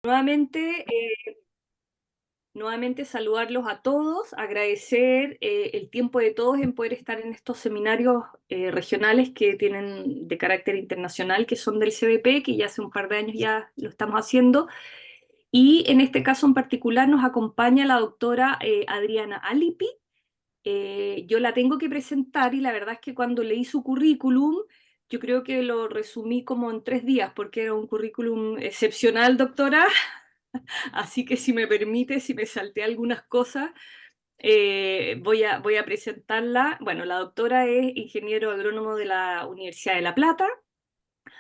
Nuevamente, nuevamente saludarlos a todos, agradecer el tiempo de todos en poder estar en estos seminarios regionales que tienen de carácter internacional, que son del CBP, que ya hace un par de años ya lo estamos haciendo. Y en este caso en particular nos acompaña la doctora Adriana Alipi. Yo la tengo que presentar y la verdad es que cuando leí su currículum, yo creo que lo resumí como en 3 días, porque era un currículum excepcional, doctora. Así que si me permite, si me salté algunas cosas, voy a presentarla. Bueno, la doctora es ingeniero agrónomo de la Universidad de La Plata.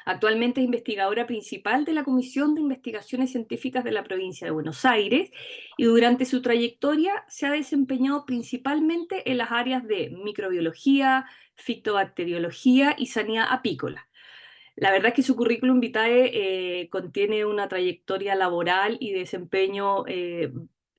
Actualmente es investigadora principal de la Comisión de Investigaciones Científicas de la provincia de Buenos Aires y durante su trayectoria se ha desempeñado principalmente en las áreas de microbiología, fitobacteriología y sanidad apícola. La verdad es que su currículum vitae contiene una trayectoria laboral y desempeño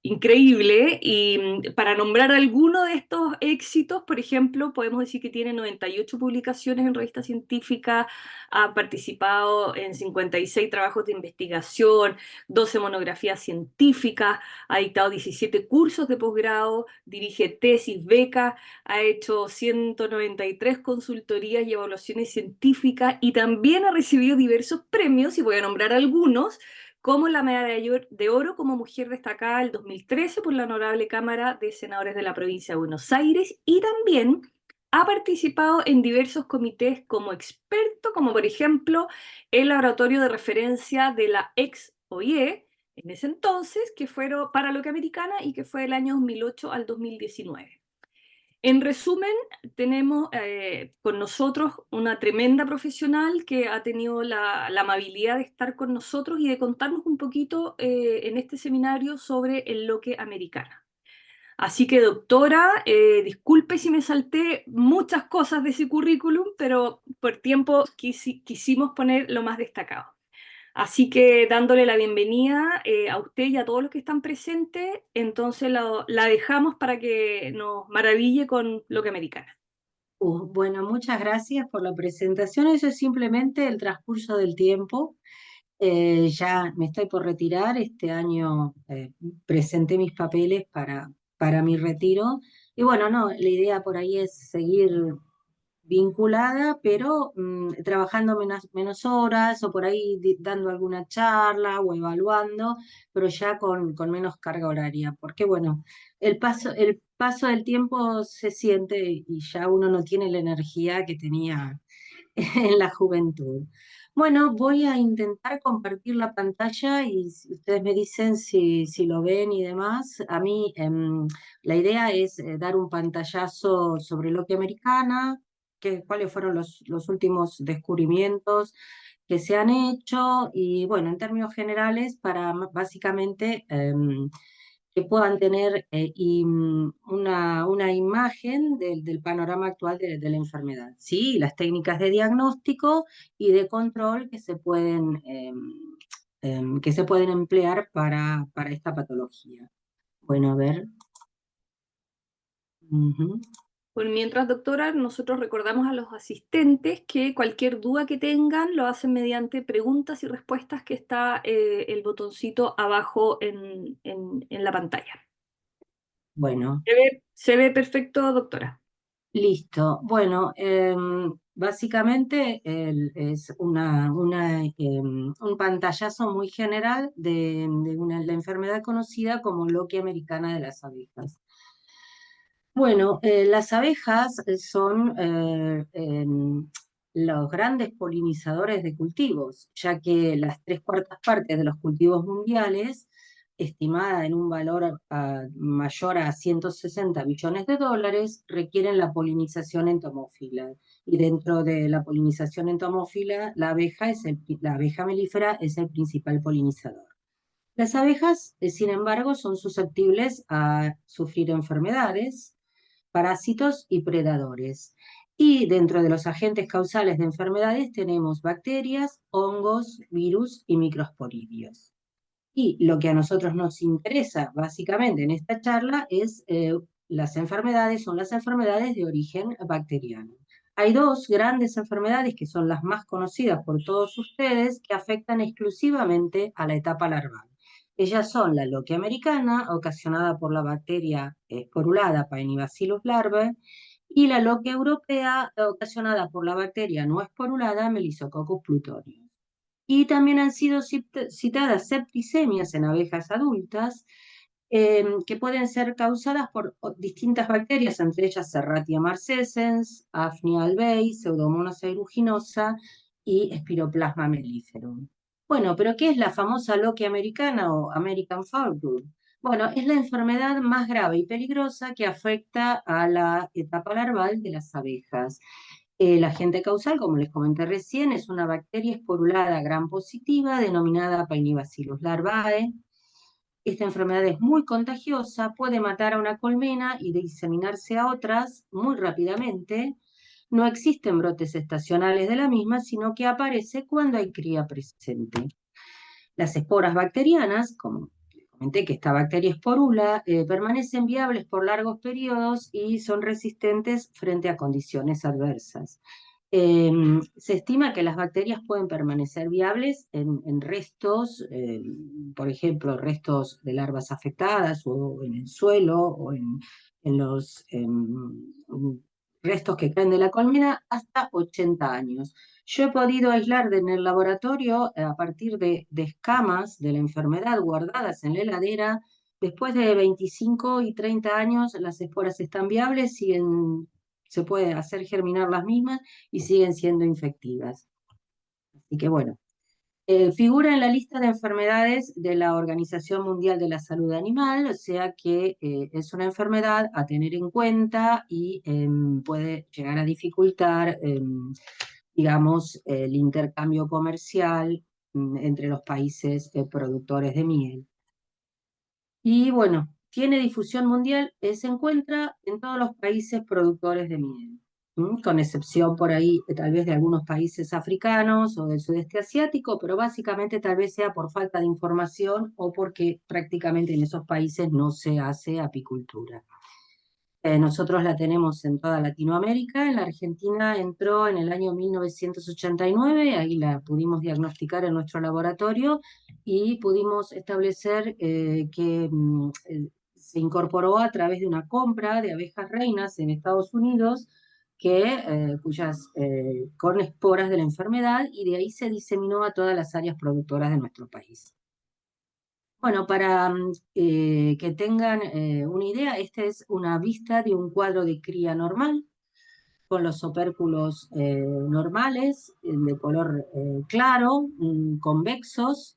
increíble y para nombrar alguno de estos éxitos, por ejemplo, podemos decir que tiene 98 publicaciones en revistas científicas, ha participado en 56 trabajos de investigación, 12 monografías científicas, ha dictado 17 cursos de posgrado, dirige tesis, becas, ha hecho 193 consultorías y evaluaciones científicas y también ha recibido diversos premios, y voy a nombrar algunos, como la medalla de oro como mujer destacada el 2013 por la Honorable Cámara de Senadores de la Provincia de Buenos Aires, y también ha participado en diversos comités como experto, como por ejemplo el laboratorio de referencia de la ex OIE, en ese entonces, que fueron para lo que americana y que fue del año 2008 al 2019. En resumen, tenemos con nosotros una tremenda profesional que ha tenido la amabilidad de estar con nosotros y de contarnos un poquito en este seminario sobre el loque americana. Así que, doctora, disculpe si me salté muchas cosas de ese currículum, pero por tiempo quisimos poner lo más destacado. Así que dándole la bienvenida a usted y a todos los que están presentes, entonces la dejamos para que nos maraville con lo que americana. Bueno, muchas gracias por la presentación. Eso es simplemente el transcurso del tiempo. Ya me estoy por retirar. Este año presenté mis papeles para mi retiro. Y bueno, no, la idea por ahí es seguir vinculada, pero trabajando menos horas o por ahí dando alguna charla o evaluando, pero ya con menos carga horaria, porque bueno, el paso del tiempo se siente y ya uno no tiene la energía que tenía en la juventud. Bueno, voy a intentar compartir la pantalla y si ustedes me dicen si lo ven y demás. A mí la idea es dar un pantallazo sobre lo que americana, cuáles fueron los últimos descubrimientos que se han hecho y bueno, en términos generales, para básicamente que puedan tener una imagen del panorama actual de la enfermedad, ¿sí? Las técnicas de diagnóstico y de control que se pueden emplear para esta patología. Bueno, a ver. Ujú. Por mientras, doctora, nosotros recordamos a los asistentes que cualquier duda que tengan lo hacen mediante preguntas y respuestas, que está el botoncito abajo en la pantalla. Bueno, Se ve perfecto, doctora. listo. Bueno, básicamente es un pantallazo muy general de la enfermedad conocida como loquia americana de las abejas. Bueno, las abejas son los grandes polinizadores de cultivos, ya que las 3/4 partes de los cultivos mundiales, estimada en un valor mayor a 160 billones de dólares, requieren la polinización entomófila. Y dentro de la polinización entomófila, la abeja melífera es el principal polinizador. Las abejas, sin embargo, son susceptibles a sufrir enfermedades, parásitos y predadores. Y dentro de los agentes causales de enfermedades tenemos bacterias, hongos, virus y microsporidios. Y lo que a nosotros nos interesa básicamente en esta charla es son las enfermedades de origen bacteriano. Hay dos grandes enfermedades que son las más conocidas por todos ustedes que afectan exclusivamente a la etapa larval. Ellas son la loquia americana, ocasionada por la bacteria esporulada Paenibacillus larvae, y la loquia europea, ocasionada por la bacteria no esporulada Melissococcus plutorius. Y también han sido citadas septicemias en abejas adultas, que pueden ser causadas por distintas bacterias, entre ellas Serratia marcescens, Hafnia albei, Pseudomonas aeruginosa y Spiroplasma melliferum. Bueno, pero ¿qué es la famosa loquia americana o American Foulbrood? Bueno, es la enfermedad más grave y peligrosa que afecta a la etapa larval de las abejas. El agente causal, como les comenté recién, es una bacteria esporulada gram positiva denominada Paenibacillus larvae. Esta enfermedad es muy contagiosa, puede matar a una colmena y diseminarse a otras muy rápidamente. No existen brotes estacionales de la misma, sino que aparece cuando hay cría presente. Las esporas bacterianas, como comenté que esta bacteria esporula, permanecen viables por largos periodos y son resistentes frente a condiciones adversas. Se estima que las bacterias pueden permanecer viables en restos, por ejemplo, restos de larvas afectadas o en el suelo o en los restos que caen de la colmena hasta 80 años. Yo he podido aislar en el laboratorio a partir de escamas de la enfermedad guardadas en la heladera. Después de 25 y 30 años, las esporas están viables, se puede hacer germinar las mismas y siguen siendo infectivas. Así que bueno, figura en la lista de enfermedades de la Organización Mundial de la Salud Animal, o sea que es una enfermedad a tener en cuenta y puede llegar a dificultar, digamos, el intercambio comercial entre los países productores de miel. Y bueno, tiene difusión mundial, se encuentra en todos los países productores de miel, con excepción por ahí tal vez de algunos países africanos o del sudeste asiático, pero básicamente tal vez sea por falta de información o porque prácticamente en esos países no se hace apicultura. Nosotros la tenemos en toda Latinoamérica. En la Argentina entró en el año 1989, ahí la pudimos diagnosticar en nuestro laboratorio y pudimos establecer que se incorporó a través de una compra de abejas reinas en Estados Unidos, con esporas de la enfermedad, y de ahí se diseminó a todas las áreas productoras de nuestro país. Bueno, para que tengan una idea, esta es una vista de un cuadro de cría normal, con los opérculos normales, de color claro, convexos,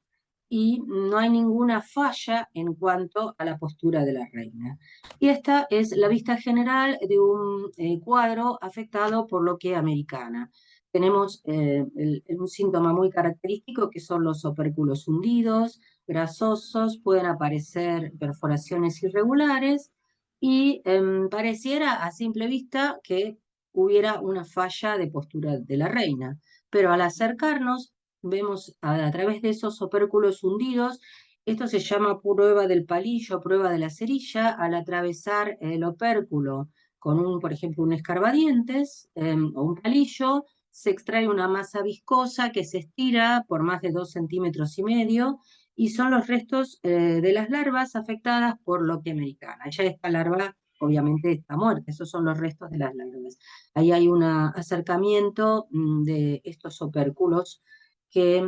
y no hay ninguna falla en cuanto a la postura de la reina. Y esta es la vista general de un cuadro afectado por loquia americana. Tenemos un síntoma muy característico que son los opérculos hundidos, grasosos, pueden aparecer perforaciones irregulares y pareciera a simple vista que hubiera una falla de postura de la reina. Pero al acercarnos, vemos a través de esos opérculos hundidos, esto se llama prueba del palillo, prueba de la cerilla. Al atravesar el opérculo con por ejemplo, un escarbadientes o un palillo, se extrae una masa viscosa que se estira por más de 2,5 cm y son los restos de las larvas afectadas por loquia americana. Ya esta larva obviamente está muerta, esos son los restos de las larvas. Ahí hay un acercamiento de estos opérculos que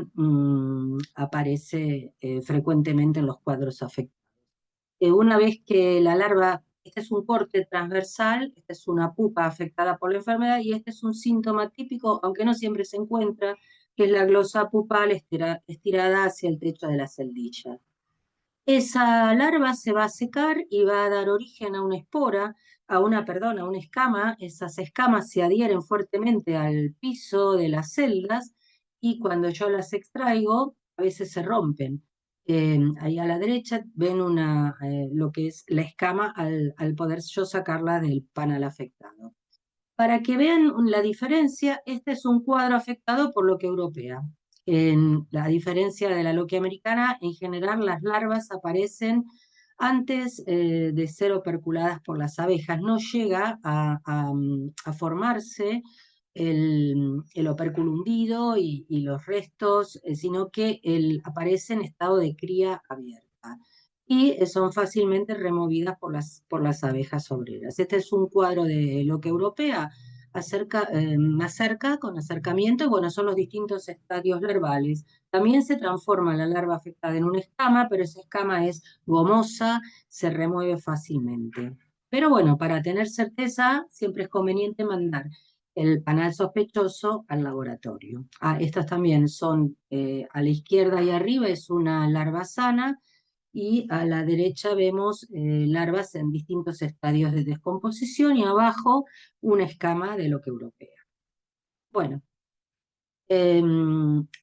aparece frecuentemente en los cuadros afectados. Una vez que la larva, este es un corte transversal, esta es una pupa afectada por la enfermedad y este es un síntoma típico, aunque no siempre se encuentra, que es la glosa pupal estirada hacia el techo de la celdilla. Esa larva se va a secar y va a dar origen a una espora, a una escama. Esas escamas se adhieren fuertemente al piso de las celdas y cuando yo las extraigo, a veces se rompen. Ahí a la derecha ven lo que es la escama al poder yo sacarla del panal afectado. Para que vean la diferencia, este es un cuadro afectado por loquia europea. En la diferencia de la loquia americana, en general las larvas aparecen antes de ser operculadas por las abejas. No llega a formarse el opérculo hundido y los restos, sino que aparece en estado de cría abierta. libertad y son fácilmente removidas por las abejas obreras. Este es un cuadro de lo que europea acerca con acercamiento, y bueno, son los distintos estadios larvales. También se transforma la larva afectada en una escama, pero esa escama es gomosa, se remueve fácilmente. Pero bueno, para tener certeza, siempre es conveniente mandar el panal sospechoso al laboratorio. Estas también son, a la izquierda y arriba es una larva sana, y a la derecha vemos larvas en distintos estadios de descomposición, y abajo una escama de loca europea. Bueno,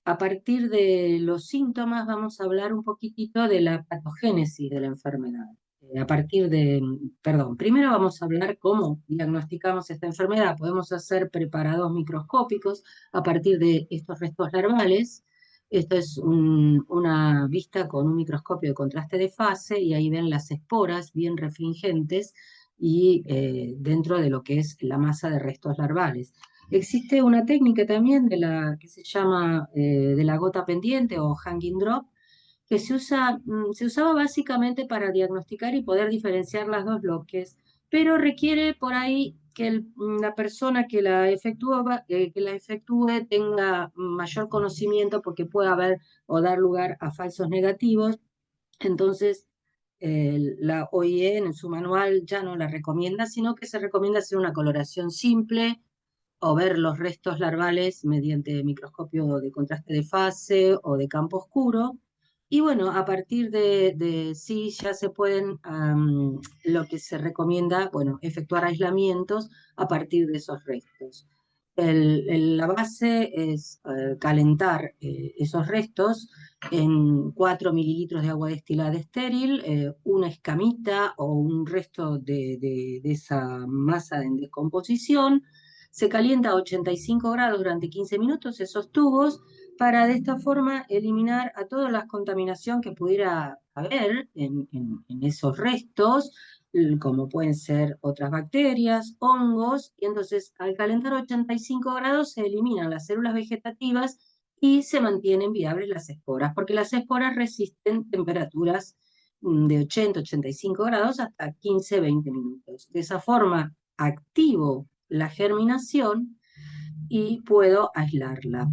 a partir de los síntomas vamos a hablar un poquitito de la patogénesis de la enfermedad. Perdón, primero vamos a hablar cómo diagnosticamos esta enfermedad. Podemos hacer preparados microscópicos a partir de estos restos larvales. Esto es una vista con un microscopio de contraste de fase, y ahí ven las esporas bien refringentes y dentro de lo que es la masa de restos larvales. Existe una técnica también que se llama de la gota pendiente o hanging drop, que se usaba básicamente para diagnosticar y poder diferenciar las dos bloques, pero requiere por ahí que la persona que la efectúe tenga mayor conocimiento, porque puede haber o dar lugar a falsos negativos. Entonces, la OIE en su manual ya no la recomienda, sino que se recomienda hacer una coloración simple o ver los restos larvales mediante microscopio de contraste de fase o de campo oscuro. Y bueno, a partir de sí ya se pueden, lo que se recomienda, bueno, efectuar aislamientos a partir de esos restos. La base es calentar esos restos en 4 mililitros de agua destilada estéril, una escamita o un resto de esa masa en descomposición. Se calienta a 85 grados durante 15 minutos esos tubos, para de esta forma eliminar a toda la contaminación que pudiera haber en esos restos, como pueden ser otras bacterias, hongos, y entonces al calentar a 85 grados se eliminan las células vegetativas y se mantienen viables las esporas, porque las esporas resisten temperaturas de 80-85 grados hasta 15-20 minutos. De esa forma activo la germinación y puedo aislarla.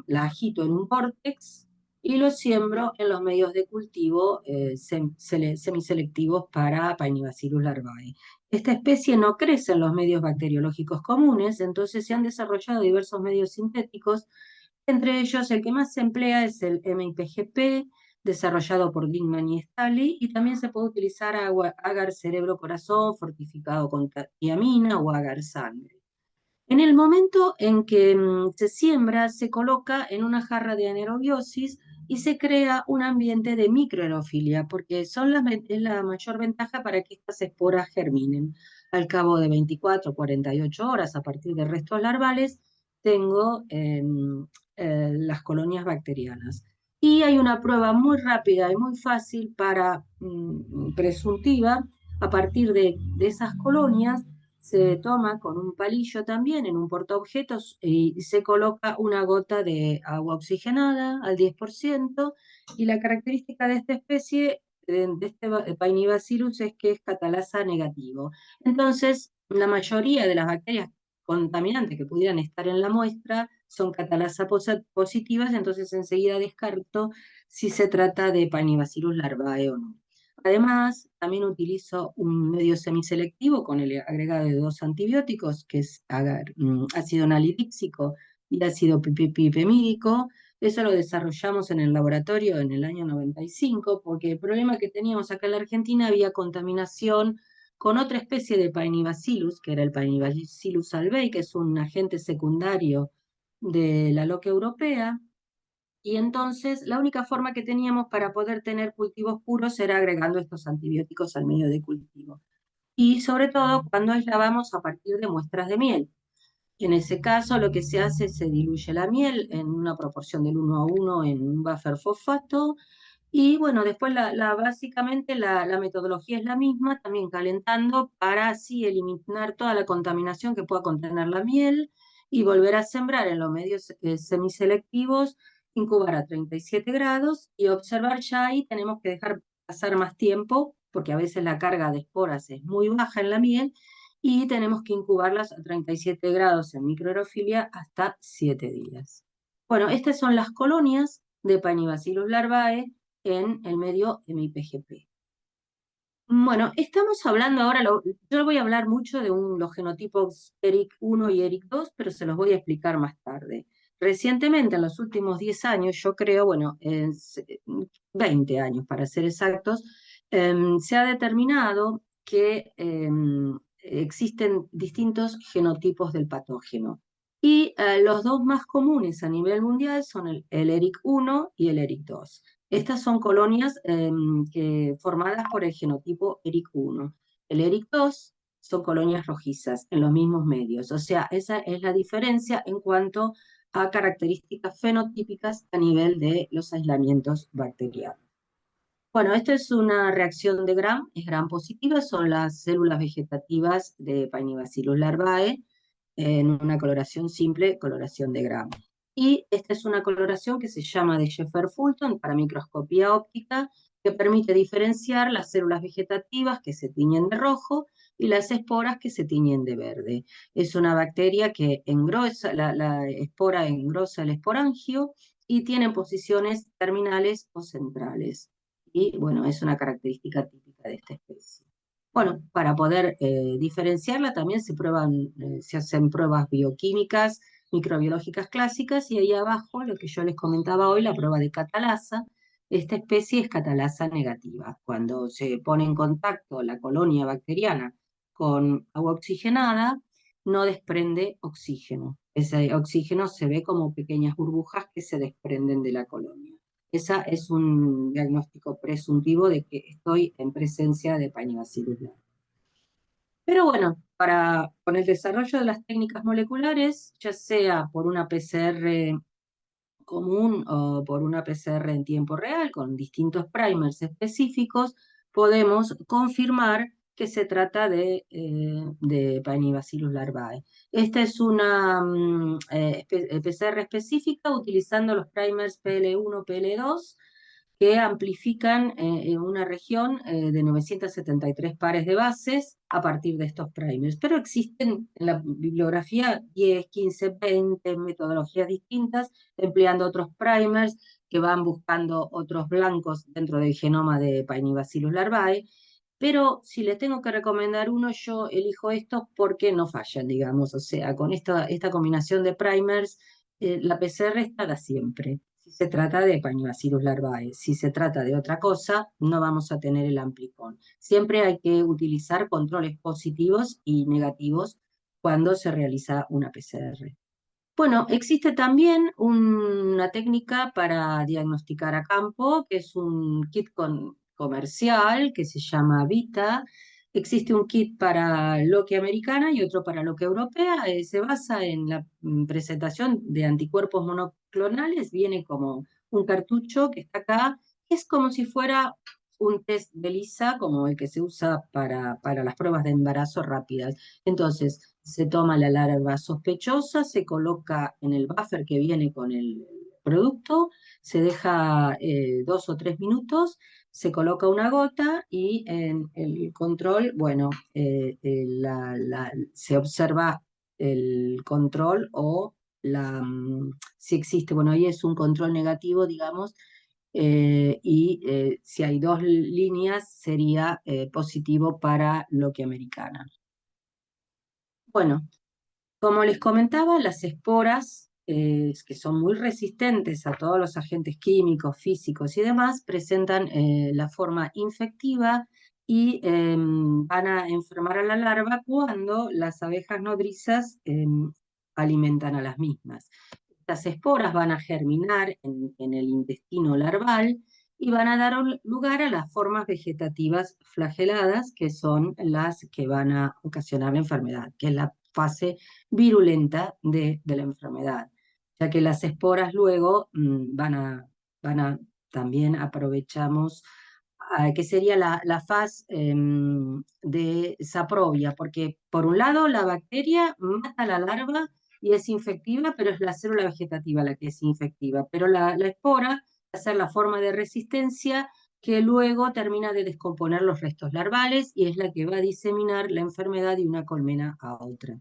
La agito en un córtex y lo siembro en los medios de cultivo semiselectivos para Paenibacillus larvae. Esta especie no crece en los medios bacteriológicos comunes, entonces se han desarrollado diversos medios sintéticos. Entre ellos, el que más se emplea es el MIPGP, desarrollado por Dingman y Staley, y también se puede utilizar agar cerebro-corazón fortificado con tiamina o agar sangre. En el momento en que se siembra, se coloca en una jarra de anaerobiosis y se crea un ambiente de microaerofilia, porque es la mayor ventaja para que estas esporas germinen. Al cabo de 24 o 48 horas, a partir de restos larvales, tengo las colonias bacterianas. Y hay una prueba muy rápida y muy fácil presuntiva. A partir de esas colonias se toma con un palillo también en un portaobjetos y se coloca una gota de agua oxigenada al 10%, y la característica de esta especie, de este Paenibacillus, es que es catalasa negativo. Entonces, la mayoría de las bacterias contaminantes que pudieran estar en la muestra son catalasa positivas, entonces enseguida descarto si se trata de Paenibacillus larvae o no. Además, también utilizo un medio semiselectivo con el agregado de 2 antibióticos, que es ácido nalidíxico y ácido pipimídico. Eso lo desarrollamos en el laboratorio en el año 95, porque el problema que teníamos acá en la Argentina, había contaminación con otra especie de Paenibacillus, que era el Paenibacillus albei, que es un agente secundario de la loca europea. Y entonces la única forma que teníamos para poder tener cultivos puros era agregando estos antibióticos al medio de cultivo. Y sobre todo cuando aislábamos a partir de muestras de miel. En ese caso lo que se hace es se diluye la miel en una proporción del 1:1 en un buffer fosfato. Y bueno, después básicamente la metodología es la misma, también calentando para así eliminar toda la contaminación que pueda contener la miel, y volver a sembrar en los medios semiselectivos incubar a 37 grados y observar ya ahí tenemos que dejar pasar más tiempo, porque a veces la carga de esporas es muy baja en la miel, y tenemos que incubarlas a 37 grados en microaerofilia hasta 7 días. Bueno, estas son las colonias de Paenibacillus larvae en el medio MIPGP. Bueno, estamos hablando ahora, yo voy a hablar mucho de los genotipos ERIC1 y ERIC2, pero se los voy a explicar más tarde. Recientemente, en los últimos 10 años, yo creo, bueno, 20 años para ser exactos, se ha determinado que existen distintos genotipos del patógeno. Y los dos más comunes a nivel mundial son el ERIC1 y el ERIC2. Estas son colonias formadas por el genotipo ERIC1. El ERIC2 son colonias rojizas en los mismos medios. O sea, esa es la diferencia en cuanto a características fenotípicas a nivel de los aislamientos bacterianos. Bueno, esta es una reacción de Gram, es Gram positiva, son las células vegetativas de Paenibacillus larvae en una coloración simple, coloración de Gram. Y esta es una coloración que se llama de Sheffer-Fulton para microscopía óptica, que permite diferenciar las células vegetativas que se tiñen de rojo y las esporas que se tiñen de verde. Es una bacteria que engrosa, la espora engrosa el esporangio y tiene posiciones terminales o centrales. Y bueno, es una característica típica de esta especie. Bueno, para poder diferenciarla también se hacen pruebas bioquímicas, microbiológicas clásicas, y ahí abajo, lo que yo les comentaba hoy, la prueba de catalasa. Esta especie es catalasa negativa. Cuando se pone en contacto la colonia bacteriana con agua oxigenada, no desprende oxígeno. Ese oxígeno se ve como pequeñas burbujas que se desprenden de la colonia. Ese es un diagnóstico presuntivo de que estoy en presencia de Paenibacillus larvae. Pero bueno, con el desarrollo de las técnicas moleculares, ya sea por una PCR común o por una PCR en tiempo real, con distintos primers específicos, podemos confirmar que se trata de Paenibacillus larvae. Esta es una PCR específica utilizando los primers PL1, PL2, que amplifican una región de 973 pares de bases a partir de estos primers. Pero existen en la bibliografía 10, 15, 20 metodologías distintas, empleando otros primers que van buscando otros blancos dentro del genoma de Paenibacillus larvae. Pero si les tengo que recomendar uno, yo elijo estos porque no fallan, digamos. O sea, con esta combinación de primers, la PCR estará siempre. Si se trata de Paenibacillus larvae, si se trata de otra cosa, no vamos a tener el amplicón. Siempre hay que utilizar controles positivos y negativos cuando se realiza una PCR. Bueno, existe también una técnica para diagnosticar a campo, que es un kit comercial que se llama Vita. Existe un kit para loque americana y otro para loque europea. Se basa en la presentación de anticuerpos monoclonales. Viene como un cartucho que está acá. Es como si fuera un test de ELISA, como el que se usa para las pruebas de embarazo rápidas. Entonces, se toma la larva sospechosa, se coloca en el buffer que viene con el producto, se deja 2 o 3 minutos, se coloca una gota y en el control, bueno, se observa el control o si existe, bueno, ahí es un control negativo, digamos, y si hay 2 líneas sería positivo para loque americana. Bueno, como les comentaba, las esporas, que son muy resistentes a todos los agentes químicos, físicos y demás, presentan la forma infectiva y van a enfermar a la larva cuando las abejas nodrizas alimentan a las mismas. Estas esporas van a germinar en el intestino larval y van a dar lugar a las formas vegetativas flageladas, que son las que van a ocasionar la enfermedad, que es la fase virulenta de la enfermedad, ya que las esporas luego van a también aprovechamos, que sería la fase de saprobia, porque por un lado la bacteria mata a la larva y es infectiva, pero es la célula vegetativa la que es infectiva. Pero la espora va a ser la forma de resistencia que luego termina de descomponer los restos larvales y es la que va a diseminar la enfermedad de una colmena a otra.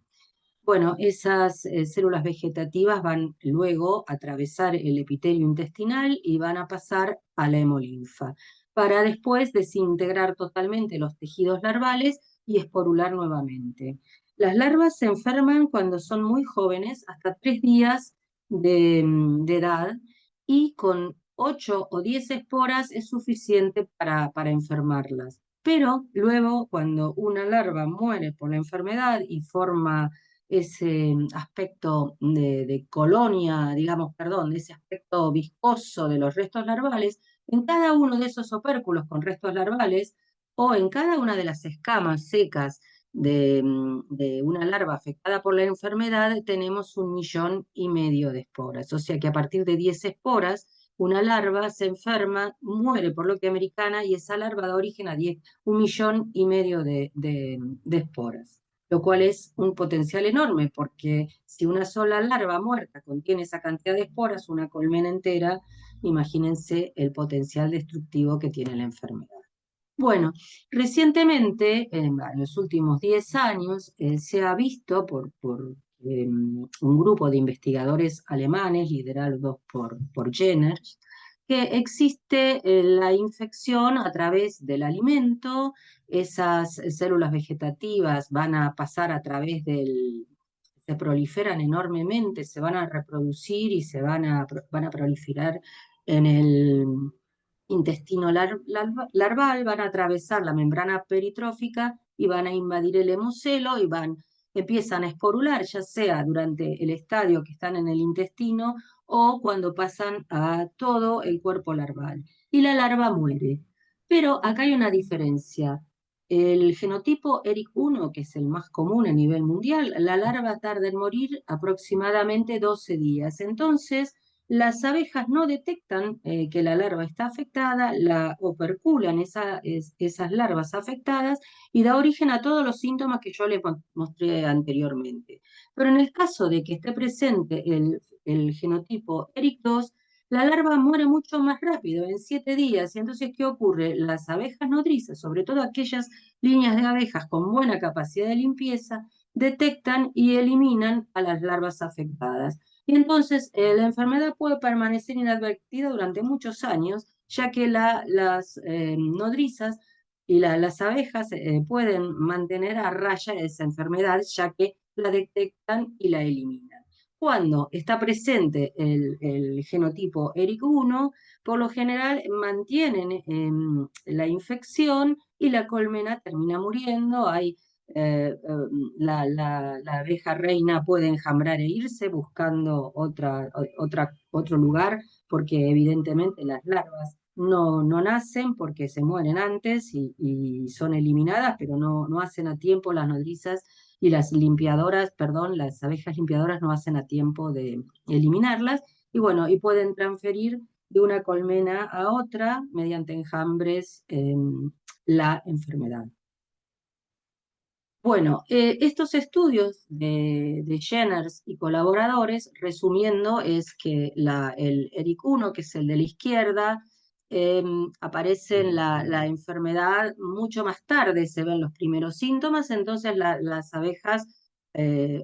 Bueno, esas células vegetativas van luego a atravesar el epitelio intestinal y van a pasar a la hemolinfa, para después desintegrar totalmente los tejidos larvales y esporular nuevamente. Las larvas se enferman cuando son muy jóvenes, hasta 3 días de edad, y con 8 o 10 esporas es suficiente para enfermarlas. Pero luego, cuando una larva muere por la enfermedad y forma ese aspecto de colonia, digamos, perdón, ese aspecto viscoso de los restos larvales, en cada uno de esos opérculos con restos larvales o en cada una de las escamas secas de una larva afectada por la enfermedad, tenemos 1,5 millones de esporas. O sea que a partir de 10 esporas, una larva se enferma, muere por lo que americana, y esa larva da origen a 1,5 millones de esporas, lo cual es un potencial enorme, porque si una sola larva muerta contiene esa cantidad de esporas, una colmena entera, imagínense el potencial destructivo que tiene la enfermedad. Bueno, recientemente, en los últimos 10 años, se ha visto por un grupo de investigadores alemanes liderados por Jenner, que existe la infección a través del alimento. Esas células vegetativas van a pasar a través se proliferan enormemente, se van a reproducir y van a proliferar en el intestino larval, van a atravesar la membrana peritrófica y van a invadir el hemocelo y empiezan a esporular, ya sea durante el estadio que están en el intestino o cuando pasan a todo el cuerpo larval. Y la larva muere. Pero acá hay una diferencia. El genotipo ERIC1, que es el más común a nivel mundial, la larva tarda en morir aproximadamente 12 días. Entonces, las abejas no detectan que la larva está afectada, la operculan esas larvas afectadas y da origen a todos los síntomas que yo les mostré anteriormente. Pero en el caso de que esté presente el genotipo ERIC2, la larva muere mucho más rápido, en 7 días. Y entonces, ¿qué ocurre? Las abejas nodrizas, sobre todo aquellas líneas de abejas con buena capacidad de limpieza, detectan y eliminan a las larvas afectadas. Y entonces la enfermedad puede permanecer inadvertida durante muchos años, ya que las nodrizas y las abejas pueden mantener a raya esa enfermedad, ya que la detectan y la eliminan. Cuando está presente el genotipo ERIC1, por lo general mantienen la infección y la colmena termina muriendo. La abeja reina puede enjambrar e irse buscando otro lugar, porque evidentemente las larvas no nacen porque se mueren antes y son eliminadas, pero no hacen a tiempo las nodrizas y las limpiadoras, perdón, las abejas limpiadoras no hacen a tiempo de eliminarlas, y bueno, y pueden transferir de una colmena a otra mediante enjambres la enfermedad. Bueno, estos estudios de Jenners y colaboradores, resumiendo, es que el ERIC1, que es el de la izquierda, aparece en la enfermedad mucho más tarde, se ven los primeros síntomas, entonces las abejas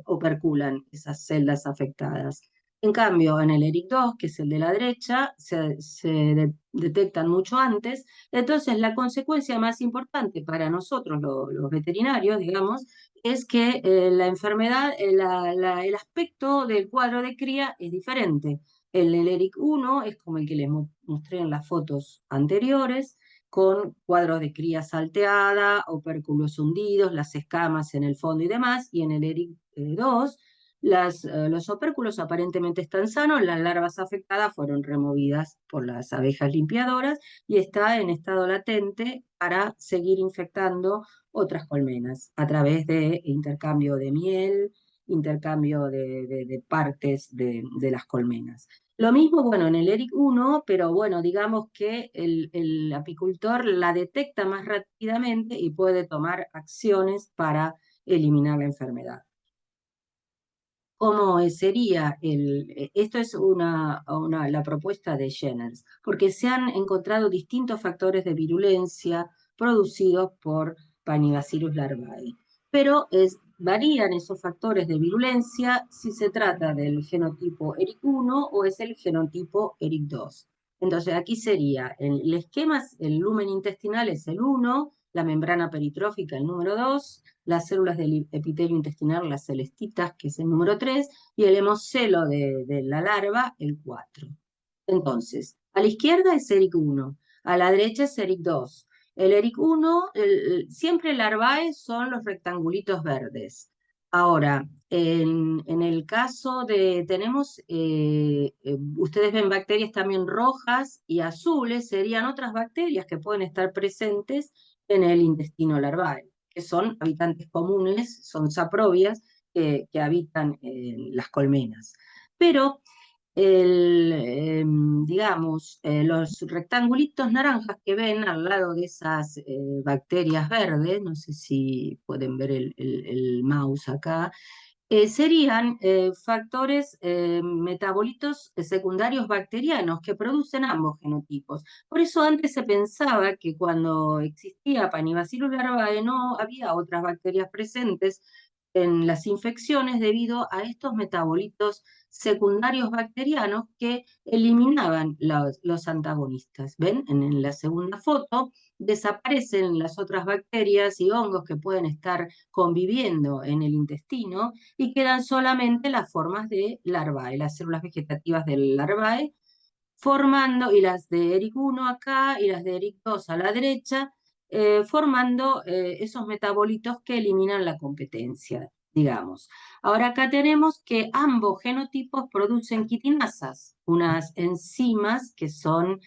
operculan esas celdas afectadas. En cambio, en el ERIC2, que es el de la derecha, se detectan mucho antes. Entonces, la consecuencia más importante para nosotros, los veterinarios, digamos, es que la enfermedad, el aspecto del cuadro de cría es diferente. El ERIC1 es como el que les mostré en las fotos anteriores, con cuadros de cría salteada, opérculos hundidos, las escamas en el fondo y demás, y en el ERIC2 los opérculos aparentemente están sanos, las larvas afectadas fueron removidas por las abejas limpiadoras y está en estado latente para seguir infectando otras colmenas a través de intercambio de miel, intercambio de partes de las colmenas. Lo mismo, bueno, en el ERIC1, pero bueno, digamos que el apicultor la detecta más rápidamente y puede tomar acciones para eliminar la enfermedad. cómo sería esto es la propuesta de Jenners, porque se han encontrado distintos factores de virulencia producidos por Paenibacillus larvae, pero varían esos factores de virulencia si se trata del genotipo ERIC1 o es el genotipo ERIC2. Entonces aquí sería el esquema, el lumen intestinal es el 1, la membrana peritrófica el número 2, las células del epitelio intestinal, las celestitas, que es el número 3, y el hemocelo de la larva, el 4. Entonces, a la izquierda es ERIC1, a la derecha es ERIC2. El ERIC1, siempre larvae son los rectangulitos verdes. Ahora, en el caso tenemos, ustedes ven bacterias también rojas y azules, serían otras bacterias que pueden estar presentes en el intestino larvae, que son habitantes comunes, son saprobias que habitan en las colmenas. Pero digamos, los rectangulitos naranjas que ven al lado de esas bacterias verdes, no sé si pueden ver el mouse acá, serían factores metabolitos secundarios bacterianos que producen ambos genotipos. Por eso antes se pensaba que cuando existía Paenibacillus larvae no había otras bacterias presentes en las infecciones debido a estos metabolitos secundarios bacterianos que eliminaban los antagonistas. ¿Ven? En la segunda foto desaparecen las otras bacterias y hongos que pueden estar conviviendo en el intestino y quedan solamente las formas de larvae, las células vegetativas del larvae, formando, y las de ERIC1 acá y las de ERIC2 a la derecha, formando esos metabolitos que eliminan la competencia, digamos. Ahora acá tenemos que ambos genotipos producen quitinasas, unas enzimas que son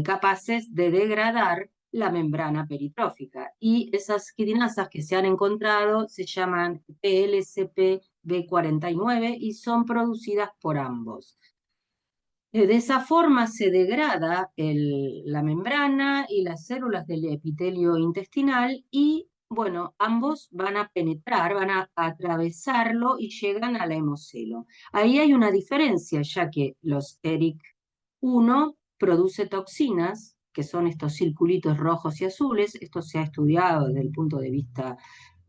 capaces de degradar la membrana peritrófica. Y esas quitinasas que se han encontrado se llaman PLCP-B49 y son producidas por ambos. De esa forma se degrada la membrana y las células del epitelio intestinal y, bueno, ambos van a penetrar, van a atravesarlo y llegan al hemocelo. Ahí hay una diferencia, ya que los ERIC1 produce toxinas, que son estos circulitos rojos y azules, esto se ha estudiado desde el punto de vista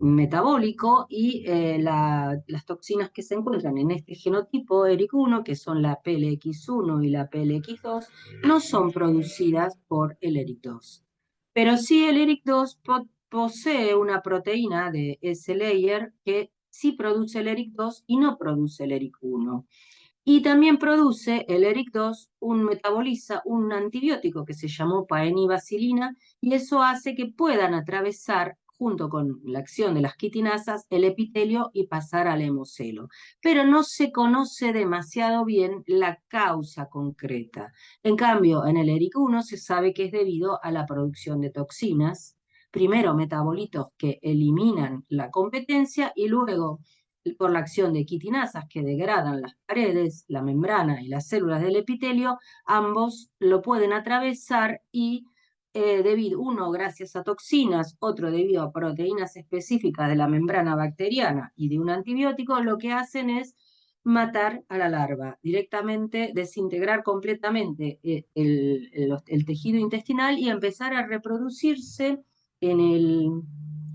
metabólico y las toxinas que se encuentran en este genotipo ERIC1, que son la PLX1 y la PLX2, no son producidas por el ERIC2. Pero sí el ERIC2 posee una proteína de S-layer que sí produce el ERIC2 y no produce el ERIC1. Y también produce el ERIC2, metaboliza un antibiótico que se llamó paenibacilina, y eso hace que puedan atravesar, junto con la acción de las quitinasas, el epitelio y pasar al hemocelo. Pero no se conoce demasiado bien la causa concreta. En cambio, en el ERIC1 se sabe que es debido a la producción de toxinas, primero metabolitos que eliminan la competencia y luego por la acción de quitinasas que degradan las paredes, la membrana y las células del epitelio, ambos lo pueden atravesar y uno gracias a toxinas, otro debido a proteínas específicas de la membrana bacteriana y de un antibiótico, lo que hacen es matar a la larva, directamente desintegrar completamente el tejido intestinal y empezar a reproducirse en el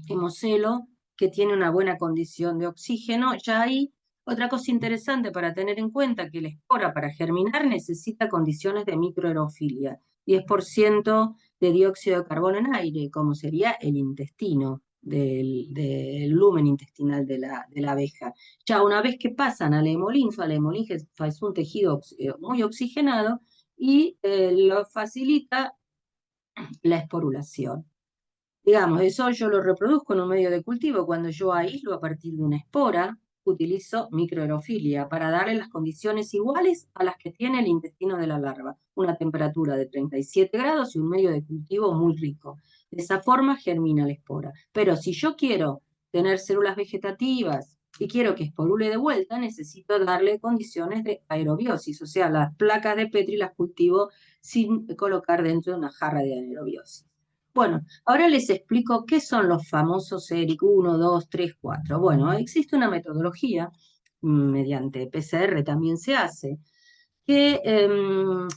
hemocelo que tiene una buena condición de oxígeno. Ya hay otra cosa interesante para tener en cuenta, que la espora para germinar necesita condiciones de microaerofilia, 10% de dióxido de carbono en aire, como sería el intestino del lumen intestinal de la abeja. Ya una vez que pasan a la hemolinfa es un tejido muy oxigenado y lo facilita la esporulación. Digamos, eso yo lo reproduzco en un medio de cultivo. Cuando yo aíslo a partir de una espora, utilizo microaerofilia para darle las condiciones iguales a las que tiene el intestino de la larva, una temperatura de 37 grados y un medio de cultivo muy rico. De esa forma germina la espora. Pero si yo quiero tener células vegetativas y quiero que esporule de vuelta, necesito darle condiciones de aerobiosis, o sea, las placas de Petri las cultivo sin colocar dentro de una jarra de anaerobiosis. Bueno, ahora les explico qué son los famosos ERIC 1, 2, 3, 4. Bueno, existe una metodología mediante PCR también se hace, que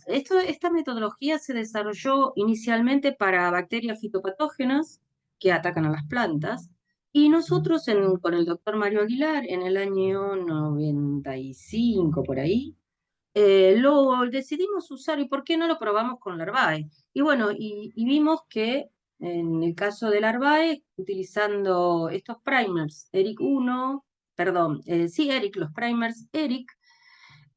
esta metodología se desarrolló inicialmente para bacterias fitopatógenas que atacan a las plantas, y nosotros con el doctor Mario Aguilar en el año 95 por ahí, lo decidimos usar. ¿Y por qué no lo probamos con Larvae? Y bueno, y vimos que en el caso de Larvae, utilizando estos primers, ERIC 1, perdón, sí, ERIC, los primers ERIC,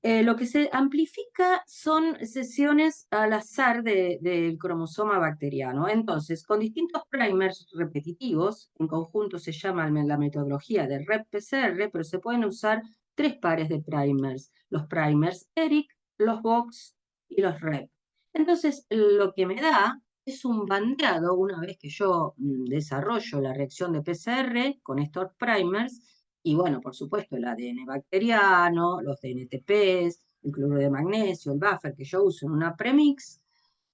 lo que se amplifica son sesiones al azar del cromosoma bacteriano. Entonces, con distintos primers repetitivos, en conjunto se llama la metodología de REP-PCR, pero se pueden usar 3 pares de primers: los primers ERIC, los Box y los REP. Entonces, lo que me da es un bandeado, una vez que yo desarrollo la reacción de PCR con estos primers, y bueno, por supuesto, el ADN bacteriano, los DNTPs, el cloruro de magnesio, el buffer que yo uso en una premix,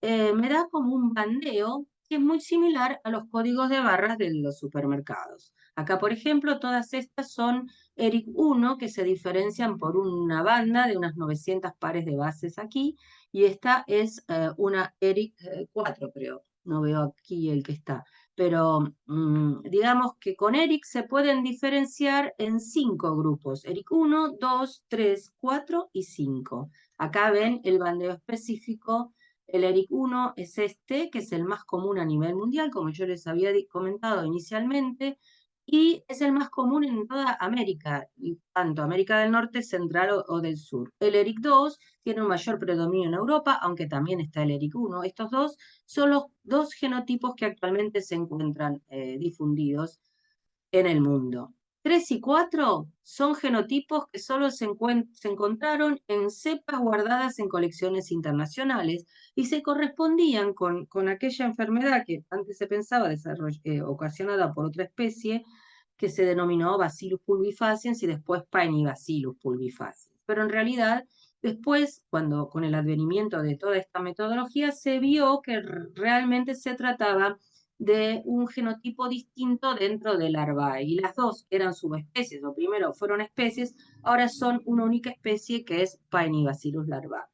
me da como un bandeo que es muy similar a los códigos de barras de los supermercados. Acá, por ejemplo, todas estas son ERIC 1, que se diferencian por una banda de unas 900 pares de bases aquí, y esta es una ERIC 4, creo. No veo aquí el que está, pero digamos que con ERIC se pueden diferenciar en 5 grupos: ERIC 1, 2, 3, 4 y 5. Acá ven el bandeo específico. El ERIC 1 es este, que es el más común a nivel mundial, como yo les había comentado inicialmente, y es el más común en toda América, tanto América del Norte, Central o del Sur. El ERIC 2 tiene un mayor predominio en Europa, aunque también está el ERIC 1. Estos dos son los 2 genotipos que actualmente se encuentran difundidos en el mundo. 3 y 4 son genotipos que solo se encontraron en cepas guardadas en colecciones internacionales y se correspondían con aquella enfermedad que antes se pensaba ocasionada por otra especie, que se denominó Bacillus pulvifaciens y después Paenibacillus pulvifaciens. Pero en realidad, después, cuando con el advenimiento de toda esta metodología, se vio que realmente se trataba de un genotipo distinto dentro del Larvae, y las dos eran subespecies, o primero fueron especies, ahora son una única especie, que es Paenibacillus larvae.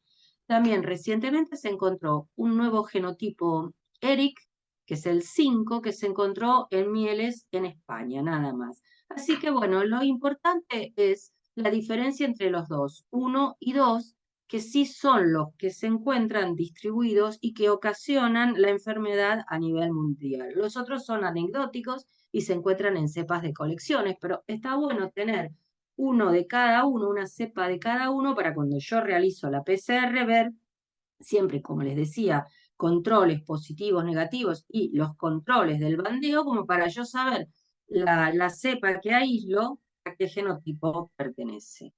También recientemente se encontró un nuevo genotipo ERIC, que es el 5, que se encontró en mieles en España, nada más. Así que bueno, lo importante es la diferencia entre los dos, 1 y 2, que sí son los que se encuentran distribuidos y que ocasionan la enfermedad a nivel mundial. Los otros son anecdóticos y se encuentran en cepas de colecciones, pero está bueno tener uno de cada uno, una cepa de cada uno, para cuando yo realizo la PCR ver siempre, como les decía, controles positivos, negativos y los controles del bandeo, como para yo saber la cepa que aíslo a qué genotipo pertenece.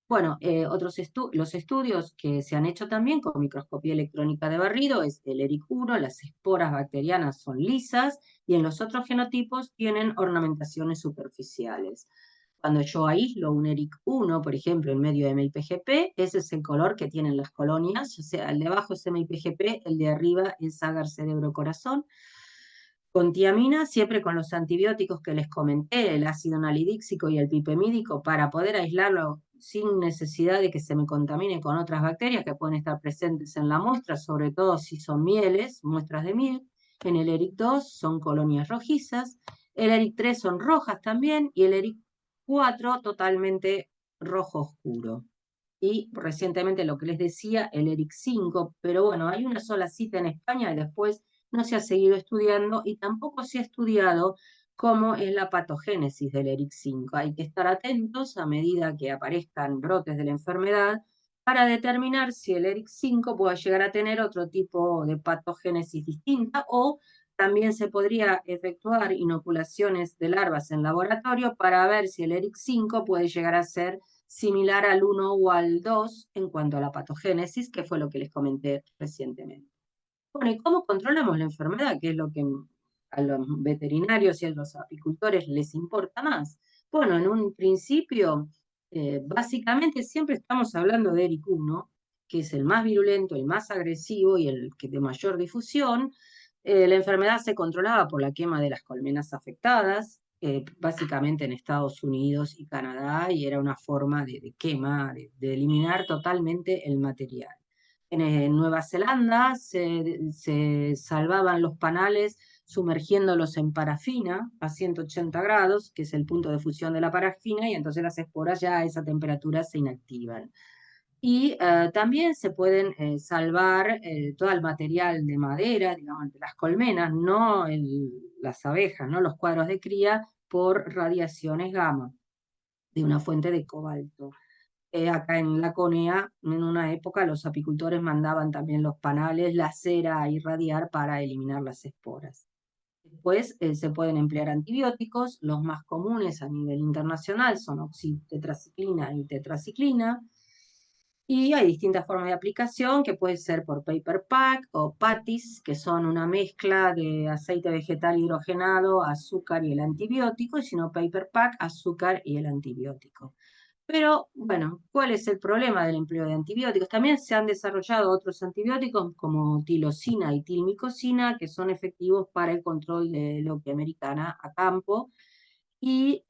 Bueno, los estudios que se han hecho también con microscopía electrónica de barrido es el ERIC 1, las esporas bacterianas son lisas y en los otros genotipos tienen ornamentaciones superficiales. Cuando yo aíslo un ERIC 1, por ejemplo, en medio de MIPGP, ese es el color que tienen las colonias, o sea, el de abajo es MIPGP, el de arriba es agar cerebro corazón. Con tiamina, siempre con los antibióticos que les comenté, el ácido nalidíxico y el pipemídico, para poder aislarlo sin necesidad de que se me contamine con otras bacterias que pueden estar presentes en la muestra, sobre todo si son mieles, muestras de miel. En el ERIC 2 son colonias rojizas, el ERIC 3 son rojas también, y el ERIC 4 totalmente rojo oscuro. Y recientemente, lo que les decía, el ERIC 5, pero bueno, hay una sola cita en España y después no se ha seguido estudiando, y tampoco se ha estudiado cómo es la patogénesis del ERIC 5. Hay que estar atentos a medida que aparezcan brotes de la enfermedad para determinar si el ERIC 5 puede llegar a tener otro tipo de patogénesis distinta, o también se podría efectuar inoculaciones de larvas en laboratorio para ver si el ERIC 5 puede llegar a ser similar al 1 o al 2 en cuanto a la patogénesis, que fue lo que les comenté recientemente. Bueno, ¿y cómo controlamos la enfermedad? Que es lo que a los veterinarios y a los apicultores les importa más. Bueno, en un principio, básicamente siempre estamos hablando de ERIC 1, que es el más virulento, el más agresivo y el que de mayor difusión. La enfermedad se controlaba por la quema de las colmenas afectadas, básicamente en Estados Unidos y Canadá, y era una forma de quema, de eliminar totalmente el material. En Nueva Zelanda se salvaban los panales sumergiéndolos en parafina a 180 grados, que es el punto de fusión de la parafina, y entonces las esporas ya a esa temperatura se inactivan. Y también se pueden salvar todo el material de madera, digamos, de las colmenas, no las abejas, no los cuadros de cría, por radiaciones gamma de una fuente de cobalto. Acá en Laconia, en una época, los apicultores mandaban también los panales, la cera a irradiar para eliminar las esporas. Después se pueden emplear antibióticos, los más comunes a nivel internacional son oxitetraciclina y tetraciclina, y hay distintas formas de aplicación que puede ser por paper pack o patties, que son una mezcla de aceite vegetal hidrogenado, azúcar y el antibiótico, y si no paper pack, azúcar y el antibiótico. Pero bueno, ¿cuál es el problema del empleo de antibióticos? También se han desarrollado otros antibióticos como tilosina y tilmicosina, que son efectivos para el control de leuquia americana a campo. Y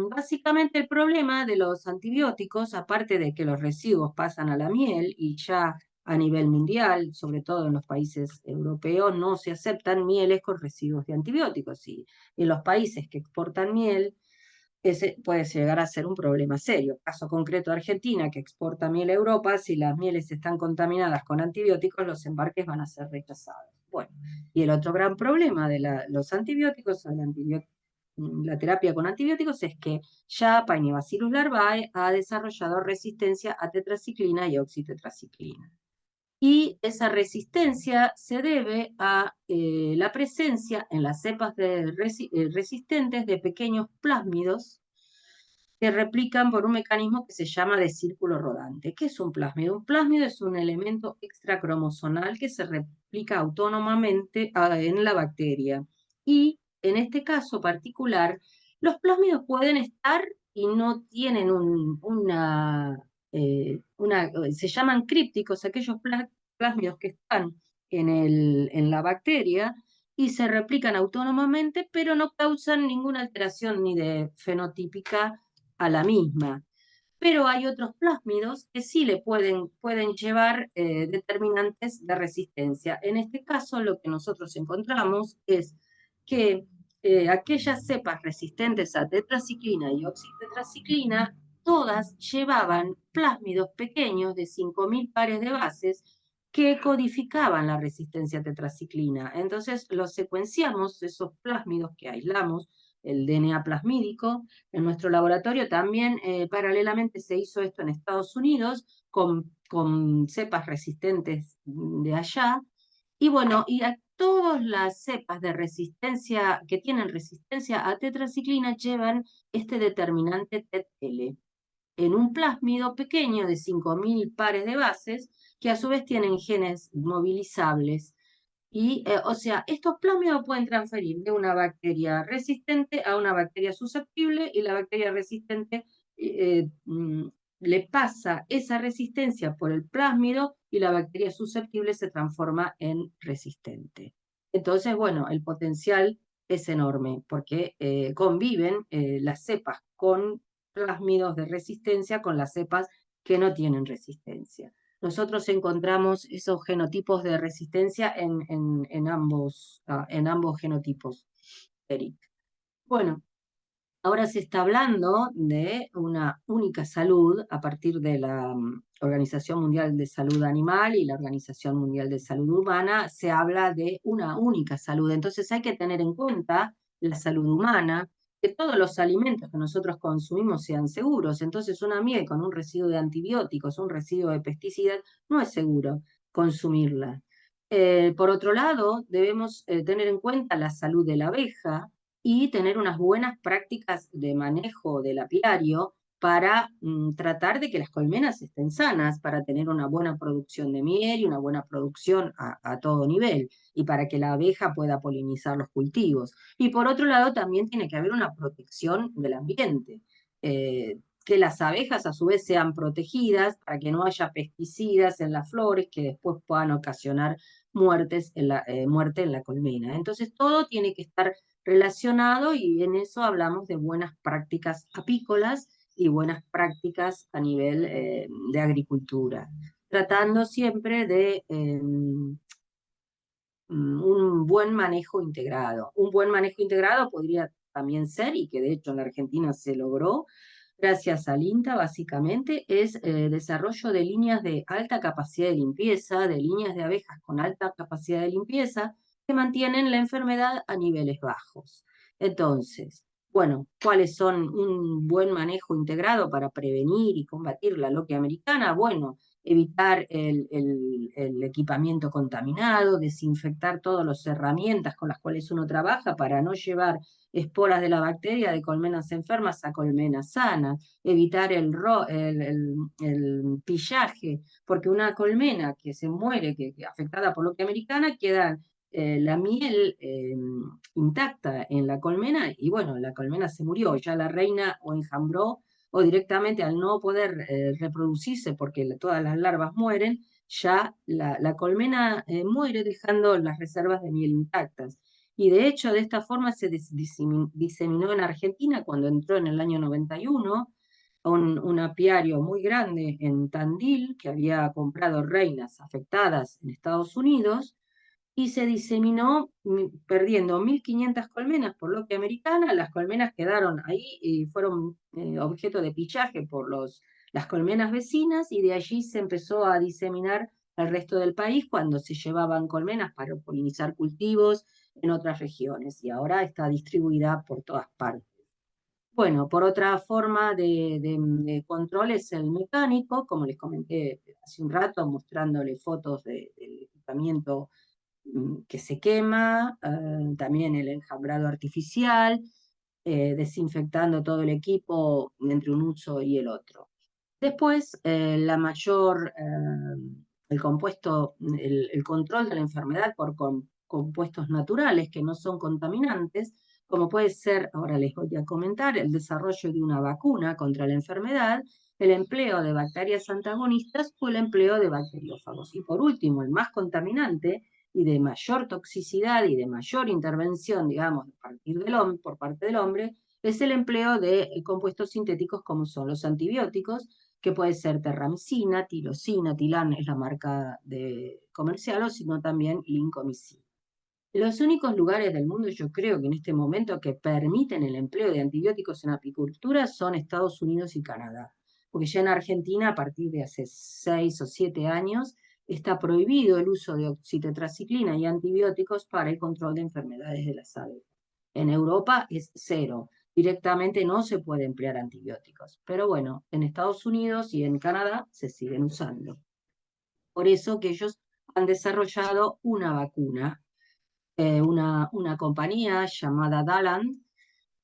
básicamente el problema de los antibióticos, aparte de que los residuos pasan a la miel y ya a nivel mundial, sobre todo en los países europeos, no se aceptan mieles con residuos de antibióticos. Y en los países que exportan miel, ese puede llegar a ser un problema serio. Caso concreto de Argentina, que exporta miel a Europa, si las mieles están contaminadas con antibióticos, los embarques van a ser rechazados. Bueno, y el otro gran problema de los antibióticos, la terapia con antibióticos, es que ya Painibacillus larvae ha desarrollado resistencia a tetraciclina y oxitetraciclina. Y esa resistencia se debe a la presencia en las cepas resistentes de pequeños plásmidos que replican por un mecanismo que se llama de círculo rodante. ¿Qué es un plásmido? Un plásmido es un elemento extracromosonal que se replica autónomamente en la bacteria. Y en este caso particular, los plásmidos pueden estar y no tienen se llaman crípticos, aquellos plásmidos que están en la bacteria y se replican autónomamente, pero no causan ninguna alteración ni de fenotípica a la misma. Pero hay otros plásmidos que sí le pueden llevar determinantes de resistencia. En este caso, lo que nosotros encontramos es que aquellas cepas resistentes a tetraciclina y oxitetraciclina, todas llevaban plásmidos pequeños de 5.000 pares de bases que codificaban la resistencia a tetraciclina. Entonces, los secuenciamos, esos plásmidos que aislamos, el DNA plasmídico. En nuestro laboratorio también paralelamente se hizo esto en Estados Unidos con cepas resistentes de allá. Y bueno, y a todas las cepas de resistencia que tienen resistencia a tetraciclina llevan este determinante TET-L en un plásmido pequeño de 5.000 pares de bases que a su vez tienen genes movilizables. Y, o sea, estos plásmidos pueden transferir de una bacteria resistente a una bacteria susceptible, y la bacteria resistente le pasa esa resistencia por el plásmido y la bacteria susceptible se transforma en resistente. Entonces, bueno, el potencial es enorme porque conviven las cepas con plásmidos de resistencia con las cepas que no tienen resistencia. Nosotros encontramos esos genotipos de resistencia en ambos genotipos, Eric. Bueno, ahora se está hablando de una única salud a partir de la Organización Mundial de Salud Animal y la Organización Mundial de Salud Humana. Se habla de una única salud. Entonces hay que tener en cuenta la salud humana, que todos los alimentos que nosotros consumimos sean seguros. Entonces una miel con un residuo de antibióticos, un residuo de pesticidas, no es seguro consumirla. Por otro lado, debemos tener en cuenta la salud de la abeja y tener unas buenas prácticas de manejo del apiario para tratar de que las colmenas estén sanas, para tener una buena producción de miel y una buena producción a todo nivel, y para que la abeja pueda polinizar los cultivos. Y por otro lado, también tiene que haber una protección del ambiente. que las abejas a su vez sean protegidas para que no haya pesticidas en las flores que después puedan ocasionar muerte en la colmena. Entonces todo tiene que estar relacionado y en eso hablamos de buenas prácticas apícolas y buenas prácticas a nivel de agricultura, tratando siempre de un buen manejo integrado. Un buen manejo integrado podría también ser, y que de hecho en la Argentina se logró, gracias al INTA básicamente, es desarrollo de líneas de alta capacidad de limpieza, de líneas de abejas con alta capacidad de limpieza, que mantienen la enfermedad a niveles bajos. Entonces, bueno, ¿cuáles son un buen manejo integrado para prevenir y combatir la loquia americana? Bueno, evitar el equipamiento contaminado, desinfectar todas las herramientas con las cuales uno trabaja para no llevar esporas de la bacteria de colmenas enfermas a colmenas sanas, evitar el pillaje, porque una colmena que se muere, que afectada por loquia americana, queda la miel intacta en la colmena y bueno, la colmena se murió, ya la reina o enjambró o directamente al no poder reproducirse porque todas las larvas mueren, ya la colmena muere dejando las reservas de miel intactas. Y de hecho, de esta forma se diseminó en Argentina cuando entró en el año 91 un apiario muy grande en Tandil, que había comprado reinas afectadas en Estados Unidos, y se diseminó perdiendo 1.500 colmenas por loquia americana. Las colmenas quedaron ahí y fueron objeto de pillaje por las colmenas vecinas y de allí se empezó a diseminar al resto del país cuando se llevaban colmenas para polinizar cultivos en otras regiones y ahora está distribuida por todas partes. Bueno, por otra forma de control es el mecánico, como les comenté hace un rato, mostrándole fotos del equipamiento que se quema, también el enjambrado artificial, desinfectando todo el equipo entre un uso y el otro. Después, el compuesto, el control de la enfermedad por compuestos naturales que no son contaminantes, como puede ser, ahora les voy a comentar, el desarrollo de una vacuna contra la enfermedad, el empleo de bacterias antagonistas o el empleo de bacteriófagos. Y por último, el más contaminante y de mayor toxicidad y de mayor intervención, digamos, por parte del hombre, es el empleo de compuestos sintéticos como son los antibióticos, que puede ser terramicina, tirosina, Tilan es la marca comercial, o sino también lincomicina. Los únicos lugares del mundo, yo creo que en este momento, que permiten el empleo de antibióticos en apicultura son Estados Unidos y Canadá. Porque ya en Argentina, a partir de hace 6 o 7 años, está prohibido el uso de oxitetraciclina y antibióticos para el control de enfermedades de las aves. En Europa es cero. Directamente no se puede emplear antibióticos. Pero bueno, en Estados Unidos y en Canadá se siguen usando. Por eso que ellos han desarrollado una vacuna, una compañía llamada Daland,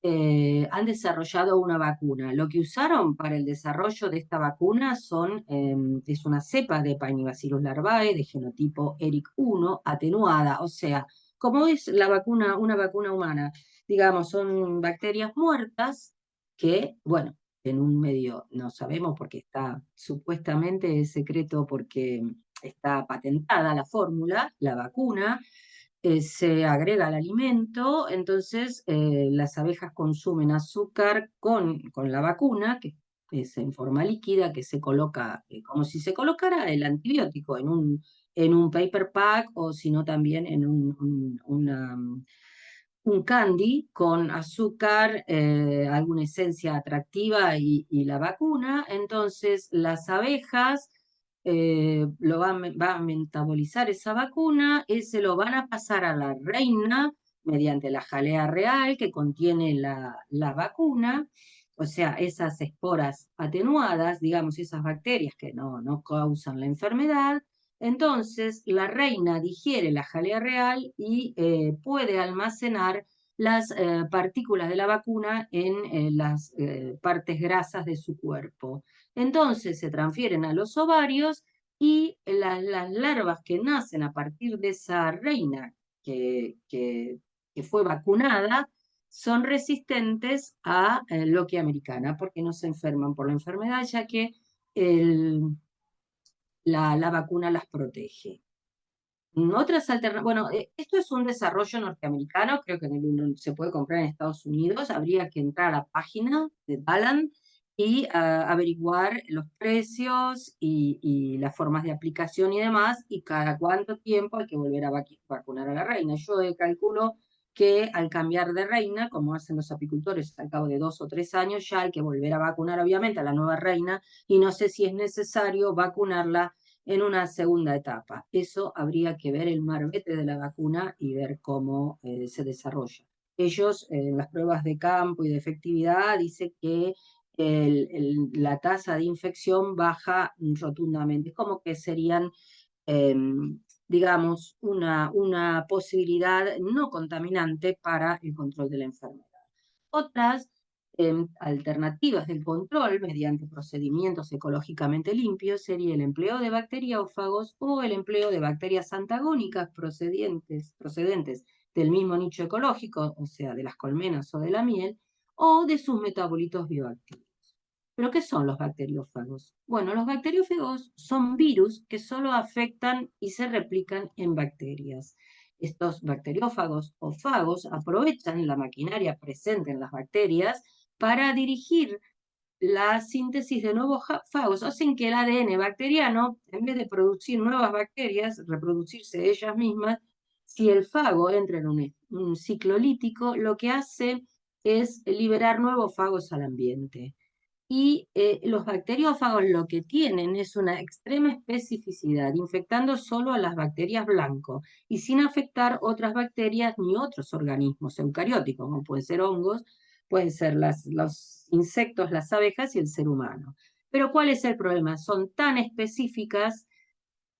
han desarrollado una vacuna. Lo que usaron para el desarrollo de esta vacuna es una cepa de Paenibacillus larvae de genotipo ERIC1 atenuada, o sea, como es la vacuna, una vacuna humana, digamos, son bacterias muertas que, bueno, en un medio no sabemos porque está supuestamente es secreto porque está patentada la fórmula, la vacuna, se agrega al alimento, entonces las abejas consumen azúcar con la vacuna, que es en forma líquida, que se coloca como si se colocara el antibiótico en un paper pack o sino también en un candy con azúcar, alguna esencia atractiva y la vacuna. Entonces las abejas va a metabolizar esa vacuna, ese lo van a pasar a la reina mediante la jalea real que contiene la vacuna, o sea, esas esporas atenuadas, digamos, esas bacterias que no causan la enfermedad. Entonces, la reina digiere la jalea real y puede almacenar las partículas de la vacuna en las partes grasas de su cuerpo. Entonces se transfieren a los ovarios y las larvas que nacen a partir de esa reina que fue vacunada, son resistentes a Lockheed americana, porque no se enferman por la enfermedad, ya que la vacuna las protege. Otras alternativas, bueno, esto es un desarrollo norteamericano, creo que se puede comprar en Estados Unidos, habría que entrar a la página de Daland y averiguar los precios y las formas de aplicación y demás, y cada cuánto tiempo hay que volver a vacunar a la reina. Yo calculo que al cambiar de reina, como hacen los apicultores, al cabo de 2 o 3 años, ya hay que volver a vacunar obviamente a la nueva reina, y no sé si es necesario vacunarla en una segunda etapa. Eso habría que ver el marbete de la vacuna y ver cómo se desarrolla. Ellos, en las pruebas de campo y de efectividad, dicen que la tasa de infección baja rotundamente. Es como que serían, eh, digamos, una posibilidad no contaminante para el control de la enfermedad. Otras alternativas del control mediante procedimientos ecológicamente limpios sería el empleo de bacteriófagos o el empleo de bacterias antagónicas procedentes del mismo nicho ecológico, o sea, de las colmenas o de la miel, o de sus metabolitos bioactivos. ¿Pero qué son los bacteriófagos? Bueno, los bacteriófagos son virus que solo afectan y se replican en bacterias. Estos bacteriófagos o fagos aprovechan la maquinaria presente en las bacterias para dirigir la síntesis de nuevos fagos. Hacen que el ADN bacteriano, en vez de producir nuevas bacterias, reproducirse ellas mismas, si el fago entra en un ciclo lítico, lo que hace es liberar nuevos fagos al ambiente. Y los bacteriófagos lo que tienen es una extrema especificidad, infectando solo a las bacterias blanco y sin afectar otras bacterias ni otros organismos eucarióticos, como pueden ser hongos, pueden ser los insectos, las abejas y el ser humano. Pero ¿cuál es el problema? Son tan específicas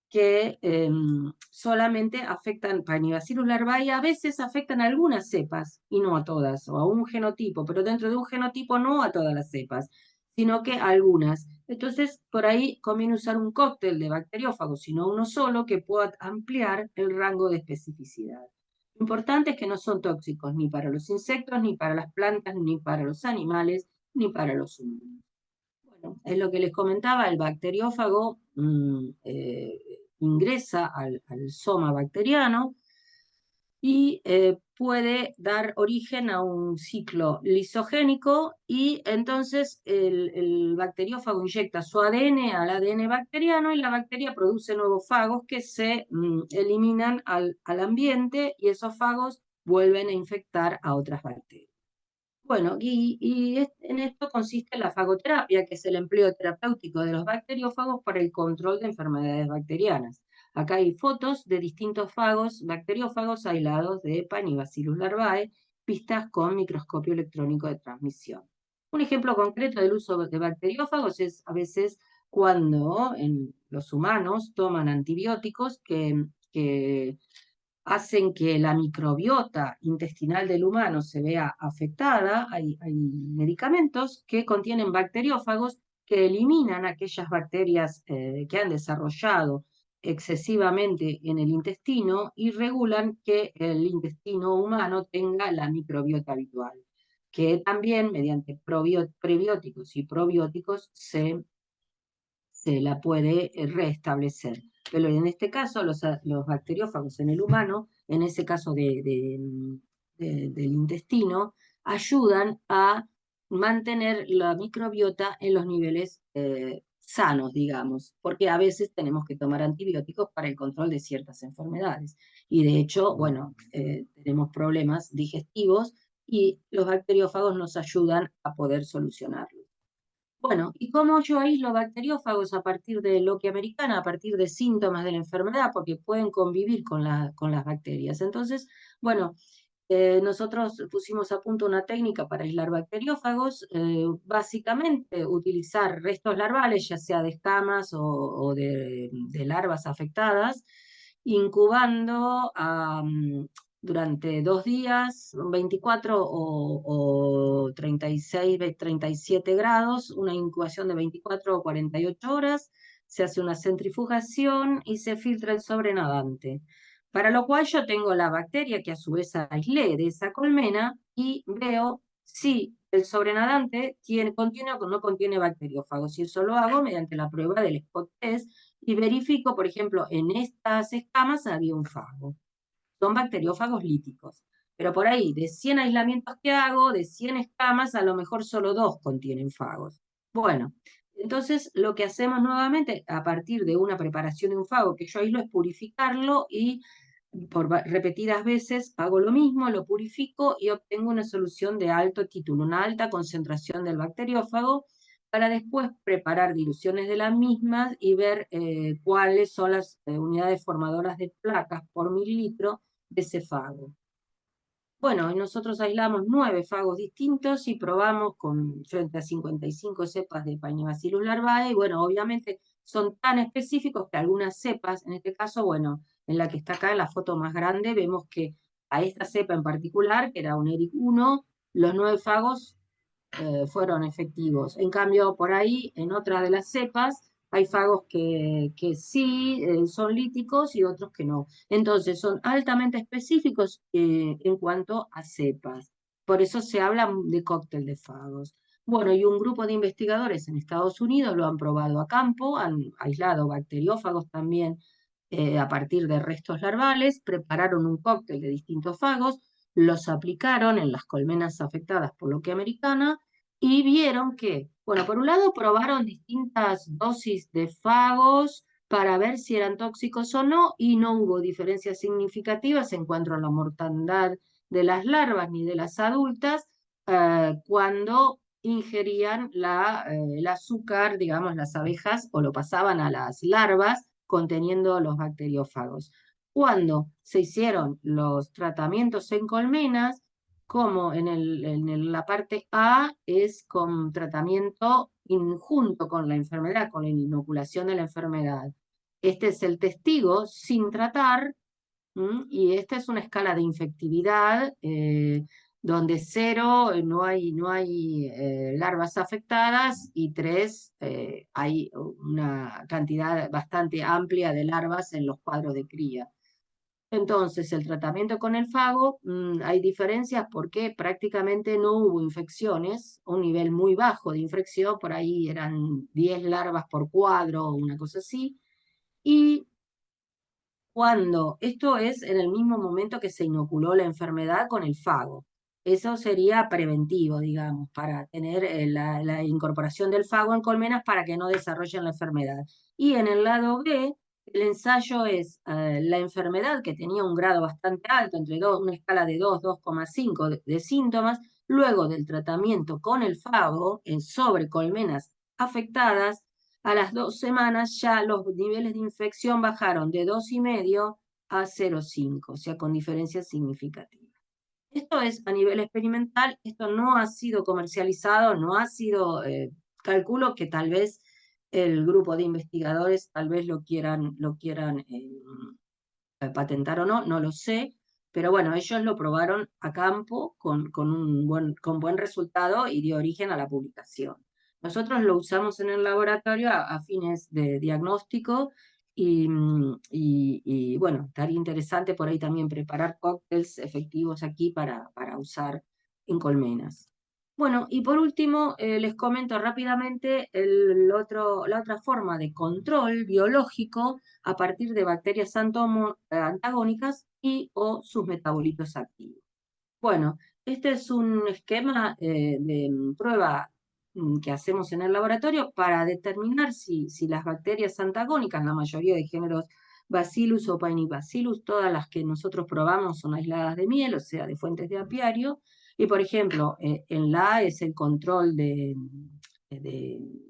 que solamente afectan Paenibacillus larvae y a veces afectan a algunas cepas y no a todas, o a un genotipo, pero dentro de un genotipo no a todas las cepas, sino que a algunas. Entonces, por ahí conviene usar un cóctel de bacteriófagos, sino uno solo, que pueda ampliar el rango de especificidad. Lo importante es que no son tóxicos ni para los insectos, ni para las plantas, ni para los animales, ni para los humanos. Bueno, es lo que les comentaba, el bacteriófago ingresa al soma bacteriano y puede dar origen a un ciclo lisogénico, y entonces el bacteriófago inyecta su ADN al ADN bacteriano y la bacteria produce nuevos fagos que se eliminan al ambiente, y esos fagos vuelven a infectar a otras bacterias. Bueno, en esto consiste la fagoterapia, que es el empleo terapéutico de los bacteriófagos para el control de enfermedades bacterianas. Acá hay fotos de distintos fagos, bacteriófagos aislados de Paenibacillus larvae, vistas con microscopio electrónico de transmisión. Un ejemplo concreto del uso de bacteriófagos es a veces cuando en los humanos toman antibióticos que hacen que la microbiota intestinal del humano se vea afectada. Hay medicamentos que contienen bacteriófagos que eliminan aquellas bacterias que han desarrollado excesivamente en el intestino y regulan que el intestino humano tenga la microbiota habitual, que también mediante prebióticos y probióticos se la puede restablecer. Pero en este caso, los bacteriófagos en el humano, en ese caso del intestino, ayudan a mantener la microbiota en los niveles sanos, digamos, porque a veces tenemos que tomar antibióticos para el control de ciertas enfermedades. Y de hecho, bueno, tenemos problemas digestivos y los bacteriófagos nos ayudan a poder solucionarlos. Bueno, ¿y cómo yo aíslo bacteriófagos a partir de Lockheed americana, a partir de síntomas de la enfermedad? Porque pueden convivir con las bacterias. Entonces, bueno, nosotros pusimos a punto una técnica para aislar bacteriófagos, básicamente utilizar restos larvales, ya sea de escamas o de larvas afectadas, incubando durante 2 días, 24 o 36, 37 grados, una incubación de 24 o 48 horas, se hace una centrifugación y se filtra el sobrenadante. Para lo cual yo tengo la bacteria que a su vez aislé de esa colmena y veo si el sobrenadante contiene o no contiene bacteriófagos. Y eso lo hago mediante la prueba del spot test y verifico, por ejemplo, en estas escamas había un fago. Son bacteriófagos líticos. Pero por ahí, de 100 aislamientos que hago, de 100 escamas, a lo mejor solo 2 contienen fagos. Bueno, entonces lo que hacemos nuevamente, a partir de una preparación de un fago que yo aíslo, es purificarlo y por repetidas veces hago lo mismo, lo purifico y obtengo una solución de alto título, una alta concentración del bacteriófago, para después preparar diluciones de las mismas y ver cuáles son las unidades formadoras de placas por mililitro de ese fago. Bueno, y nosotros aislamos 9 fagos distintos y probamos frente a 55 cepas de Painibacillus larvae, y bueno, obviamente son tan específicos que algunas cepas, en este caso, bueno, en la que está acá en la foto más grande, vemos que a esta cepa en particular, que era un ERIC 1, los 9 fagos fueron efectivos. En cambio, por ahí, en otra de las cepas, hay fagos que sí son líticos y otros que no. Entonces, son altamente específicos en cuanto a cepas. Por eso se habla de cóctel de fagos. Bueno, y un grupo de investigadores en Estados Unidos lo han probado a campo, han aislado bacteriófagos también a partir de restos larvales, prepararon un cóctel de distintos fagos, los aplicaron en las colmenas afectadas por loquia americana y vieron que, bueno, por un lado probaron distintas dosis de fagos para ver si eran tóxicos o no, y no hubo diferencias significativas en cuanto a la mortandad de las larvas ni de las adultas cuando ingerían el azúcar, digamos, las abejas, o lo pasaban a las larvas conteniendo los bacteriófagos. Cuando se hicieron los tratamientos en colmenas, como en la parte A es con tratamiento junto con la enfermedad, con la inoculación de la enfermedad. Este es el testigo sin tratar, y esta es una escala de infectividad donde 0 no hay larvas afectadas y 3 hay una cantidad bastante amplia de larvas en los cuadros de cría. Entonces, el tratamiento con el fago, hay diferencias porque prácticamente no hubo infecciones, un nivel muy bajo de infección, por ahí eran 10 larvas por cuadro o una cosa así, y cuando esto es en el mismo momento que se inoculó la enfermedad con el fago. Eso sería preventivo, digamos, para tener la incorporación del fago en colmenas para que no desarrollen la enfermedad. Y en el lado B, el ensayo es la enfermedad que tenía un grado bastante alto, una escala de 2, 2,5 de síntomas, luego del tratamiento con el fago sobre colmenas afectadas. A las 2 semanas ya los niveles de infección bajaron de 2,5 a 0,5, o sea, con diferencias significativas. Esto es a nivel experimental, esto no ha sido comercializado, no ha sido, calculo que tal vez el grupo de investigadores tal vez lo quieran patentar o no, no lo sé, pero bueno, ellos lo probaron a campo con buen resultado y dio origen a la publicación. Nosotros lo usamos en el laboratorio a fines de diagnóstico y bueno, estaría interesante por ahí también preparar cócteles efectivos aquí para usar en colmenas. Bueno, y por último, les comento rápidamente la otra forma de control biológico a partir de bacterias antagónicas y o sus metabolitos activos. Bueno, este es un esquema de prueba que hacemos en el laboratorio para determinar si las bacterias antagónicas, la mayoría de géneros Bacillus o Painibacillus, todas las que nosotros probamos son aisladas de miel, o sea, de fuentes de apiario, y por ejemplo, en la A es el control de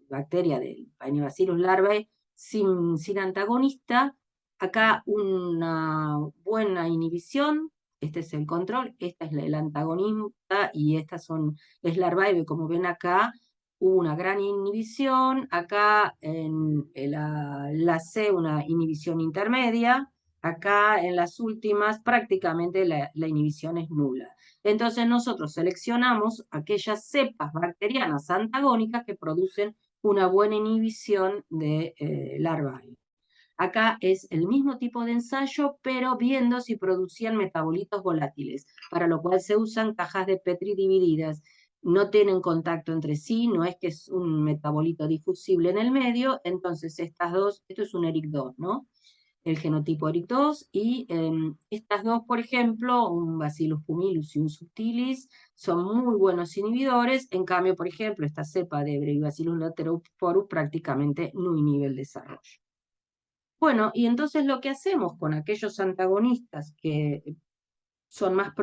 bacteria del Painibacillus larvae sin antagonista. Acá una buena inhibición, este es el control, esta es el antagonista y es larvae, como ven acá, hubo una gran inhibición, acá en la C una inhibición intermedia, acá en las últimas prácticamente la inhibición es nula. Entonces nosotros seleccionamos aquellas cepas bacterianas antagónicas que producen una buena inhibición de larvae. Acá es el mismo tipo de ensayo, pero viendo si producían metabolitos volátiles, para lo cual se usan cajas de Petri divididas. No tienen contacto entre sí, no es que es un metabolito difusible en el medio, entonces estas dos, esto es un ERIC2, ¿no? El genotipo ERIC2, y estas dos, por ejemplo, un Bacillus pumilus y un subtilis, son muy buenos inhibidores. En cambio, por ejemplo, esta cepa de Brevibacillus lateroporus prácticamente no inhibe el desarrollo. Bueno, y entonces lo que hacemos con aquellos antagonistas que son más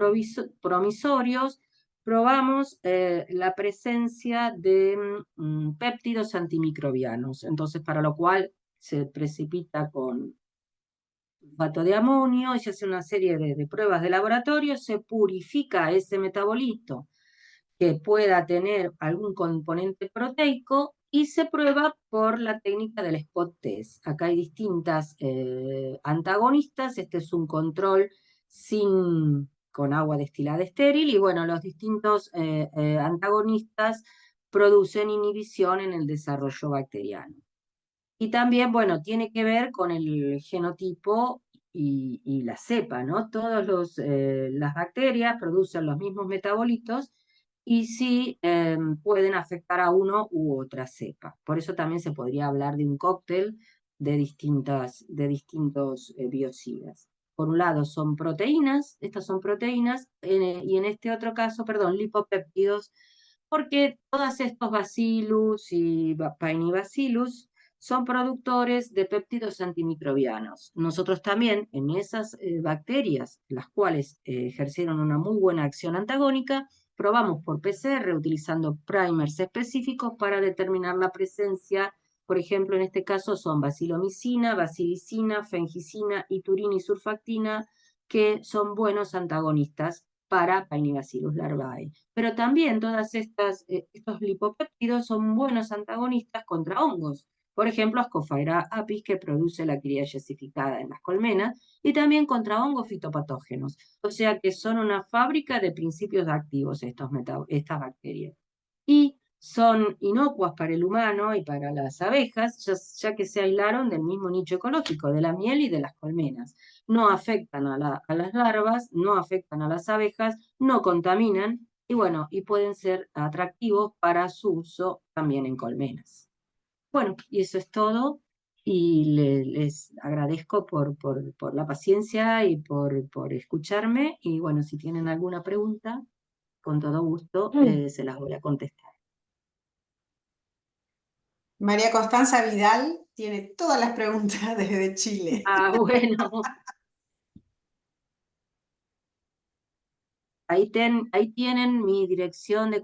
promisorios, probamos la presencia de péptidos antimicrobianos. Entonces, para lo cual se precipita con sulfato de amonio y se hace una serie de pruebas de laboratorio, se purifica ese metabolito que pueda tener algún componente proteico y se prueba por la técnica del spot test. Acá hay distintas antagonistas, este es un control con agua destilada estéril, y bueno, los distintos antagonistas producen inhibición en el desarrollo bacteriano. Y también, bueno, tiene que ver con el genotipo y la cepa, ¿no? Las bacterias producen los mismos metabolitos y sí pueden afectar a uno u otra cepa. Por eso también se podría hablar de un cóctel de distintos biocidas. Por un lado son proteínas, estas son proteínas, y en este otro caso, perdón, lipopéptidos, porque todos estos bacillus y painibacillus son productores de péptidos antimicrobianos. Nosotros también en esas bacterias, las cuales ejercieron una muy buena acción antagónica, probamos por PCR utilizando primers específicos para determinar la presencia. Por ejemplo, en este caso son bacilomicina, basilicina, fengicina, iturina y surfactina, que son buenos antagonistas para Painibacillus larvae. Pero también estos lipopéptidos son buenos antagonistas contra hongos. Por ejemplo, Ascosphaera apis, que produce la cría yesificada en las colmenas, y también contra hongos fitopatógenos. O sea que son una fábrica de principios activos estas bacterias. Y son inocuas para el humano y para las abejas, ya que se aislaron del mismo nicho ecológico, de la miel y de las colmenas. No afectan a las larvas, no afectan a las abejas, no contaminan, y bueno, y pueden ser atractivos para su uso también en colmenas. Bueno, y eso es todo, y les agradezco por la paciencia y por escucharme, y bueno, si tienen alguna pregunta, con todo gusto se las voy a contestar. María Constanza Vidal tiene todas las preguntas desde Chile. Ah, bueno. Ahí tienen mis direcciones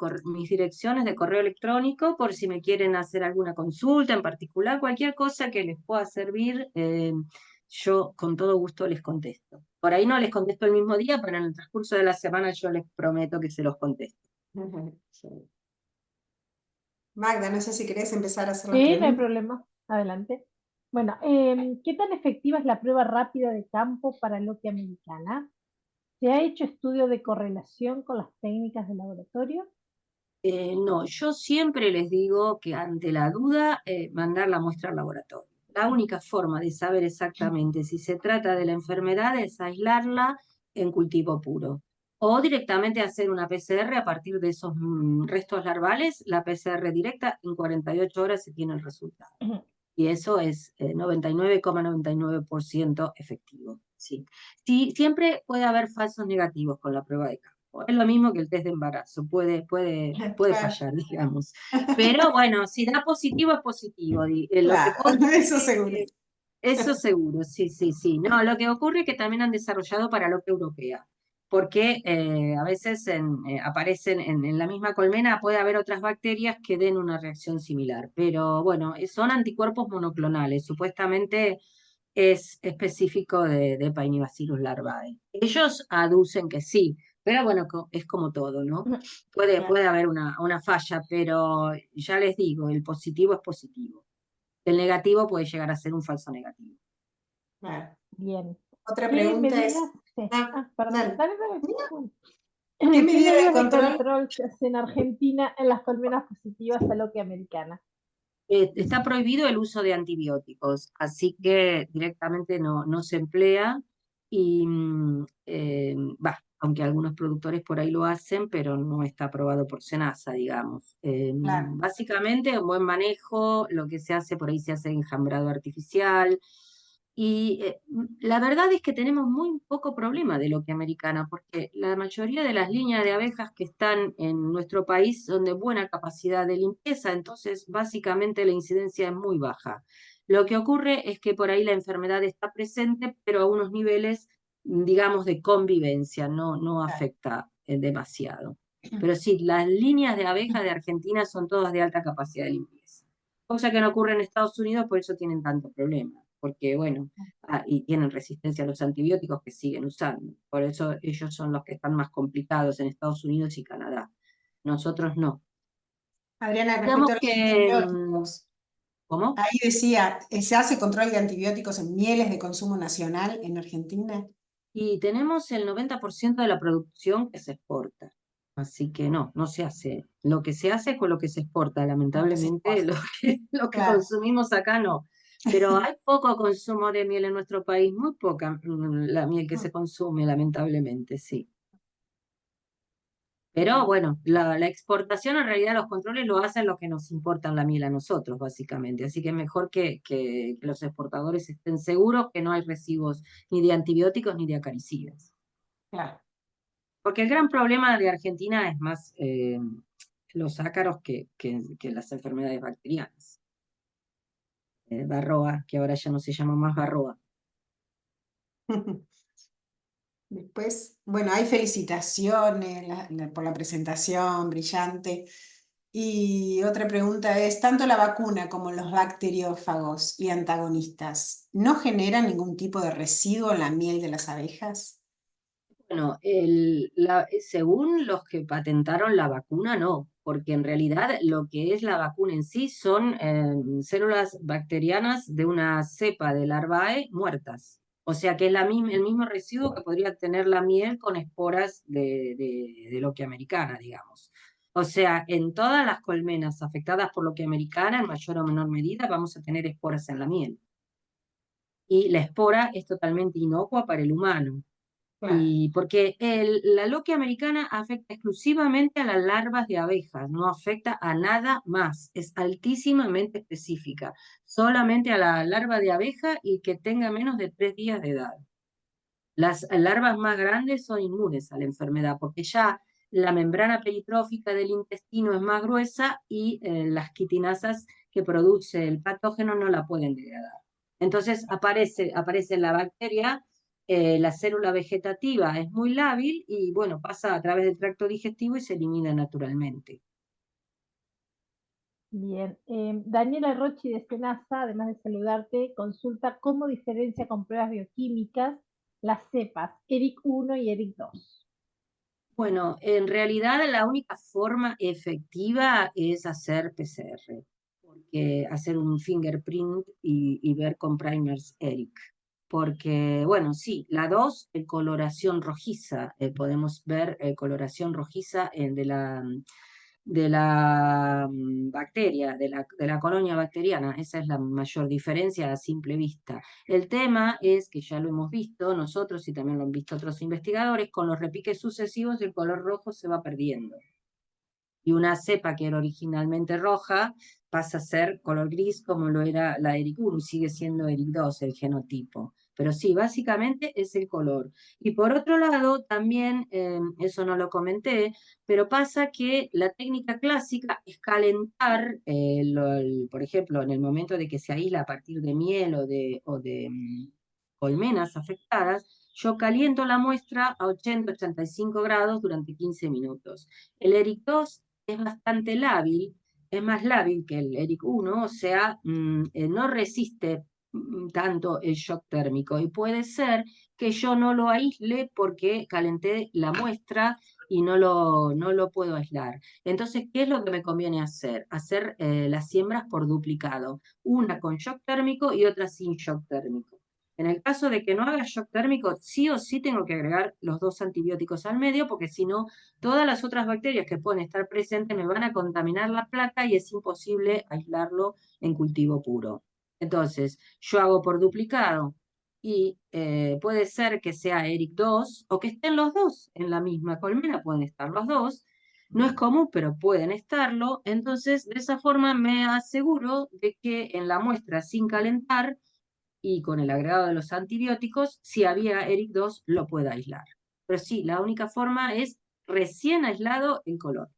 de correo electrónico por si me quieren hacer alguna consulta en particular, cualquier cosa que les pueda servir, yo con todo gusto les contesto. Por ahí no les contesto el mismo día, pero en el transcurso de la semana yo les prometo que se los contesto. Sí. Magda, no sé si querés empezar a hacer las Sí, no hay preguntas. problema. Adelante. Bueno, ¿qué tan efectiva es la prueba rápida de campo para Loquia americana? ¿Se ha hecho estudio de correlación con las técnicas de laboratorio? No, yo siempre les digo que ante la duda, mandar la muestra al laboratorio. La única forma de saber exactamente si se trata de la enfermedad es aislarla en cultivo puro. O directamente hacer una PCR a partir de esos restos larvales, la PCR directa, en 48 horas se tiene el resultado. Y eso es 99,99% efectivo. Sí. Sí, siempre puede haber falsos negativos con la prueba de campo. Es lo mismo que el test de embarazo, puede Claro. fallar, digamos. Pero bueno, si da positivo es positivo. Lo que Claro, eso seguro. Eso seguro, sí, sí, sí. No, lo que ocurre es que también han desarrollado para Loquia europea, porque a veces aparecen en la misma colmena, puede haber otras bacterias que den una reacción similar, pero bueno, son anticuerpos monoclonales, supuestamente es específico de Painibacillus larvae. Ellos aducen que sí, pero bueno, es como todo, ¿no? Puede haber una falla, pero ya les digo, el positivo es positivo. El negativo puede llegar a ser un falso negativo. Claro. Bien. Otra ¿Qué pregunta es, medidas? Sí. Perdón. dale. Dale. ¿Qué ¿Qué medidas de medidas de control? control se hacen en Argentina en las colmenas positivas a Loquia americana? Está prohibido el uso de antibióticos, así que directamente no se emplea y aunque algunos productores por ahí lo hacen, pero no está aprobado por SENASA, digamos. Claro. Básicamente, un buen manejo, lo que se hace por ahí se hace enjambrado artificial. Y la verdad es que tenemos muy poco problema de Loquia americana, porque la mayoría de las líneas de abejas que están en nuestro país son de buena capacidad de limpieza, entonces básicamente la incidencia es muy baja. Lo que ocurre es que por ahí la enfermedad está presente, pero a unos niveles, digamos, de convivencia, no Claro. afecta demasiado. Pero sí, las líneas de abejas de Argentina son todas de alta capacidad de limpieza, cosa que no ocurre en Estados Unidos, por eso tienen tanto problema, porque bueno, y tienen resistencia a los antibióticos que siguen usando. Por eso ellos son los que están más complicados en Estados Unidos y Canadá. Nosotros no. Adriana, respecto Digamos a los que, antibióticos, ¿cómo? ahí decía, ¿se hace control de antibióticos en mieles de consumo nacional en Argentina? Y tenemos el 90% de la producción que se exporta. Así que no se hace. Lo que se hace es con lo que se exporta. Lo que se Lamentablemente, exporta. lo que Claro. consumimos acá no. Pero hay poco consumo de miel en nuestro país, muy poca la miel que se consume, lamentablemente, sí. Pero bueno, la exportación en realidad los controles lo hacen los que nos importan la miel a nosotros, básicamente. Así que es mejor que los exportadores estén seguros que no hay residuos ni de antibióticos ni de acaricidas. Claro. Porque el gran problema de Argentina es más los ácaros que las enfermedades bacterianas. Varroa, que ahora ya no se llama más varroa. Después, bueno, hay felicitaciones por la presentación, brillante. Y otra pregunta es, tanto la vacuna como los bacteriófagos y antagonistas, ¿no generan ningún tipo de residuo en la miel de las abejas? Bueno, según los que patentaron la vacuna, no, porque en realidad lo que es la vacuna en sí son células bacterianas de una cepa de larvae muertas. O sea que es el mismo residuo que podría tener la miel con esporas de Loquia americana, digamos. O sea, en todas las colmenas afectadas por Loquia americana, en mayor o menor medida, vamos a tener esporas en la miel. Y la espora es totalmente inocua para el humano. Claro. Y porque la loquia americana afecta exclusivamente a las larvas de abejas, no afecta a nada más, es altísimamente específica, solamente a la larva de abeja y que tenga menos de 3 días de edad. Las larvas más grandes son inmunes a la enfermedad porque ya la membrana peritrófica del intestino es más gruesa y las quitinasas que produce el patógeno no la pueden degradar. Entonces aparece la bacteria, la célula vegetativa es muy lábil y bueno, pasa a través del tracto digestivo y se elimina naturalmente. Bien. Daniela Rochi de SENASA, además de saludarte, consulta cómo diferencia con pruebas bioquímicas las cepas ERIC 1 y ERIC 2. Bueno, en realidad la única forma efectiva es hacer PCR, porque hacer un fingerprint y ver con primers ERIC. Porque, bueno, sí, la 2, coloración rojiza, podemos ver coloración rojiza de la bacteria, de la colonia bacteriana. Esa es la mayor diferencia a simple vista. El tema es que ya lo hemos visto nosotros y también lo han visto otros investigadores, con los repiques sucesivos el color rojo se va perdiendo. Y una cepa que era originalmente roja pasa a ser color gris como lo era la Eric 1 y sigue siendo Eric 2 el genotipo. Pero sí, básicamente es el color. Y por otro lado, también, eso no lo comenté, pero pasa que la técnica clásica es calentar, por ejemplo, en el momento de que se aísla a partir de miel o de colmenas afectadas, yo caliento la muestra a 80-85 grados durante 15 minutos. El Eric 2 es bastante lábil, es más lábil que el ERIC 1, o sea, no resiste tanto el shock térmico y puede ser que yo no lo aísle porque calenté la muestra y no lo puedo aislar. Entonces, ¿qué es lo que me conviene hacer? Hacer las siembras por duplicado, una con shock térmico y otra sin shock térmico. En el caso de que no haga shock térmico, sí o sí tengo que agregar los 2 antibióticos al medio, porque si no, todas las otras bacterias que pueden estar presentes me van a contaminar la placa y es imposible aislarlo en cultivo puro. Entonces, yo hago por duplicado y puede ser que sea ERIC 2 o que estén los dos en la misma colmena, pueden estar los dos. No es común, pero pueden estarlo. Entonces, de esa forma me aseguro de que en la muestra sin calentar y con el agregado de los antibióticos, si había ERIC 2, lo pueda aislar. Pero sí, la única forma es recién aislado el color.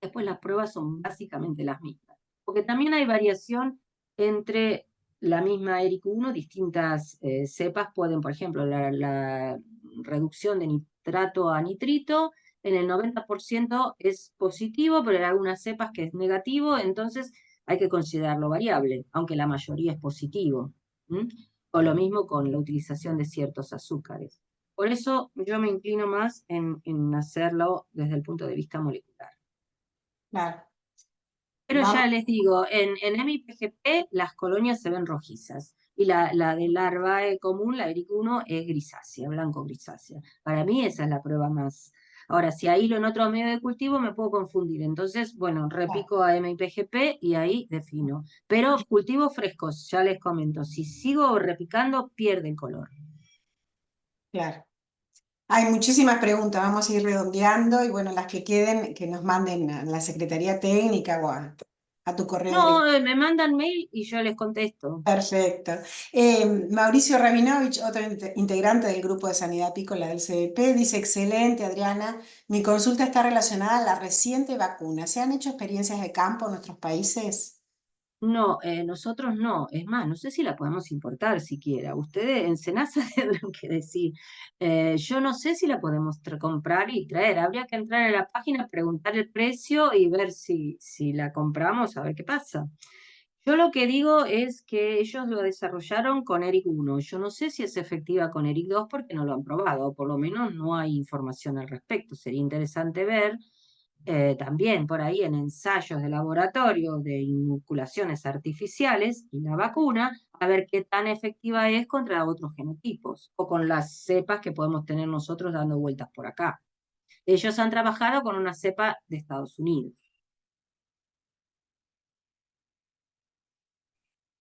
Después las pruebas son básicamente las mismas. Porque también hay variación entre la misma ERIC 1, distintas cepas pueden, por ejemplo, la reducción de nitrato a nitrito, en el 90% es positivo, pero hay algunas cepas que es negativo, entonces hay que considerarlo variable, aunque la mayoría es positivo. ¿Mm? O lo mismo con la utilización de ciertos azúcares. Por eso yo me inclino más en hacerlo desde el punto de vista molecular. Claro. Pero Vamos, ya les digo, en MIPGP las colonias se ven rojizas y la de larvae común, la ERIC 1, es grisácea, blanco-grisácea. Para mí esa es la prueba más. Ahora, si aíslo en otro medio de cultivo me puedo confundir. Entonces, bueno, claro, repico a MIPGP y ahí defino. Pero cultivos frescos, ya les comento, si sigo repicando, pierde el color. claro. Hay muchísimas preguntas, vamos a ir redondeando y bueno, las que queden, que nos manden a la Secretaría Técnica o a tu correo No, directo. me mandan mail y yo les contesto. Perfecto. Mauricio Rabinovich, otro integrante del Grupo de Sanidad Apícola del CDP, dice, excelente, Adriana. Mi consulta está relacionada a la reciente vacuna. ¿Se han hecho experiencias de campo en nuestros países? No, nosotros no. Es más, no sé si la podemos importar siquiera. Ustedes en Senasa tendrán que decir. Yo no sé si la podemos comprar y traer. Habría que entrar en la página, preguntar el precio y ver si la compramos, a ver qué pasa. Yo lo que digo es que ellos lo desarrollaron con ERIC 1. Yo no sé si es efectiva con ERIC 2 porque no lo han probado, o por lo menos no hay información al respecto. Sería interesante ver también por ahí en ensayos de laboratorio de inoculaciones artificiales y la vacuna, a ver qué tan efectiva es contra otros genotipos o con las cepas que podemos tener nosotros dando vueltas por acá. Ellos han trabajado con una cepa de Estados Unidos.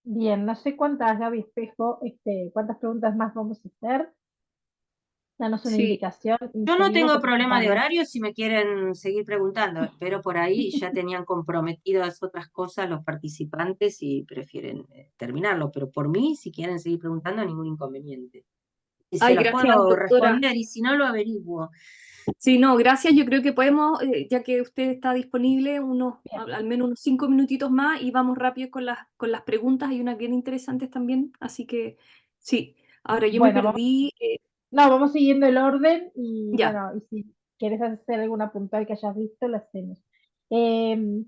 Bien, no sé cuántas, Gaby Espejo, cuántas preguntas más vamos a hacer. Danos una Sí. indicación y Yo no seguimos tengo problema de participando. horario si me quieren seguir preguntando, pero por ahí ya tenían comprometidas otras cosas los participantes y prefieren terminarlo. Pero por mí, si quieren seguir preguntando, ningún inconveniente. Y se Ay, los gracias, puedo doctora. responder y si no, lo averiguo. Sí, no, gracias. Yo creo que podemos, ya que usted está disponible, Bien, al menos unos 5 minutitos más y vamos rápido con las preguntas. Hay unas bien interesantes también, así que sí. Ahora yo me bueno, vamos, perdí. no, vamos siguiendo el orden y Ya. bueno, y si quieres hacer alguna puntual que hayas visto, la hacemos. Eh,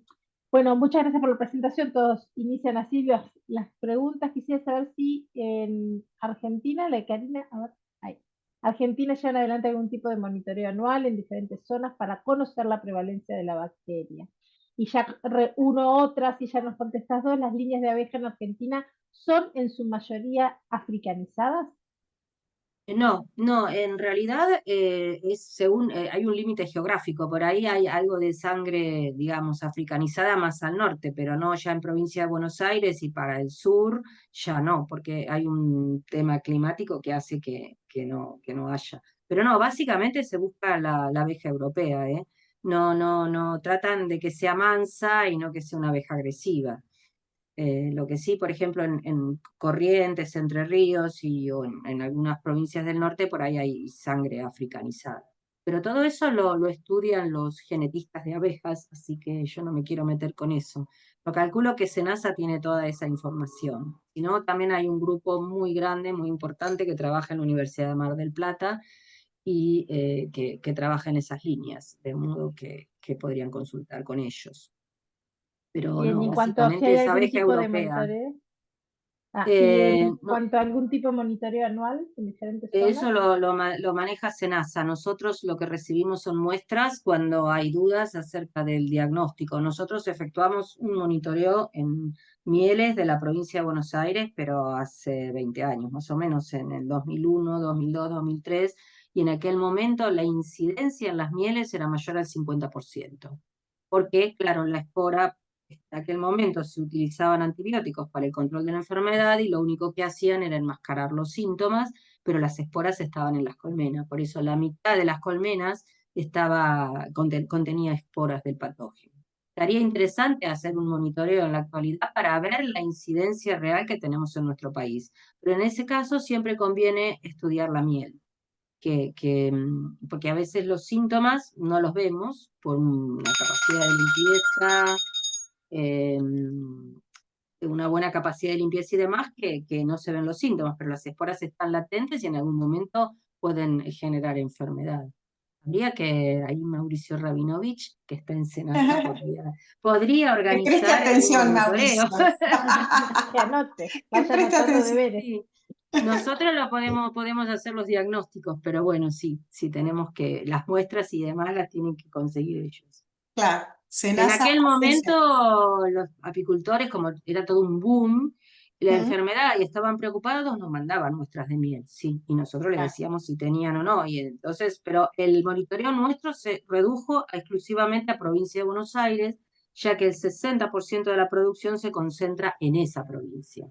bueno, muchas gracias por la presentación. Todos inician así las preguntas. Quisiera saber si en Argentina, Karina, a ver, ahí. Argentina llevan adelante algún tipo de monitoreo anual en diferentes zonas para conocer la prevalencia de la bacteria. Y ya uno otras, y ya nos contestas dos, las líneas de abeja en Argentina son en su mayoría africanizadas. No, no, en realidad es según, hay un límite geográfico, por ahí hay algo de sangre, digamos, africanizada más al norte, pero no ya en provincia de Buenos Aires y para el sur ya no, porque hay un tema climático que hace que no haya. Pero no, básicamente se busca la abeja europea, ¿eh? No, no, no, tratan de que sea mansa y no que sea una abeja agresiva. Lo que sí, por ejemplo, en Corrientes, Entre Ríos o en algunas provincias del norte, por ahí hay sangre africanizada. Pero todo eso lo estudian los genetistas de abejas, así que yo no me quiero meter con eso. Lo calculo que SENASA tiene toda esa información. Si no, también hay un grupo muy grande, muy importante, que trabaja en la Universidad de Mar del Plata y que trabaja en esas líneas, de modo que podrían consultar con ellos. Pero Bien, y no, en cuanto a si básicamente hay es algún abeja tipo de europea. monitoreo, Y Eh, en no, cuanto a algún tipo de monitoreo anual en diferentes zonas. Eso lo maneja SENASA. Nosotros lo que recibimos son muestras cuando hay dudas acerca del diagnóstico. Nosotros efectuamos un monitoreo en mieles de la provincia de Buenos Aires, pero hace 20 años, más o menos, en el 2001, 2002, 2003, y en aquel momento la incidencia en las mieles era mayor al 50%. Porque, claro, la espora, en aquel momento se utilizaban antibióticos para el control de la enfermedad y lo único que hacían era enmascarar los síntomas, pero las esporas estaban en las colmenas. Por eso la mitad de las colmenas contenía esporas del patógeno. Estaría interesante hacer un monitoreo en la actualidad para ver la incidencia real que tenemos en nuestro país. Pero en ese caso siempre conviene estudiar la miel. Porque a veces los síntomas no los vemos por una capacidad de limpieza, una buena capacidad de limpieza y demás, que no se ven los síntomas, pero las esporas están latentes y en algún momento pueden generar enfermedad. Habría que, ahí Mauricio Rabinovich, que está en SENASA, podría Que preste organizar un atención, monitoreo. Mauricio. Que anote, Que vaya preste anotando atención. deberes. Sí. Nosotros podemos hacer los diagnósticos, pero bueno, sí tenemos que, las muestras y demás las tienen que conseguir ellos. Claro, En SENASA aquel hace eso. momento, los apicultores, como era todo un boom, la ¿Mm? enfermedad y estaban preocupados, nos mandaban muestras de miel, sí, y nosotros les Claro. decíamos si tenían o no. Y entonces, pero el monitoreo nuestro se redujo exclusivamente a provincia de Buenos Aires, ya que el 60% de la producción se concentra en esa provincia.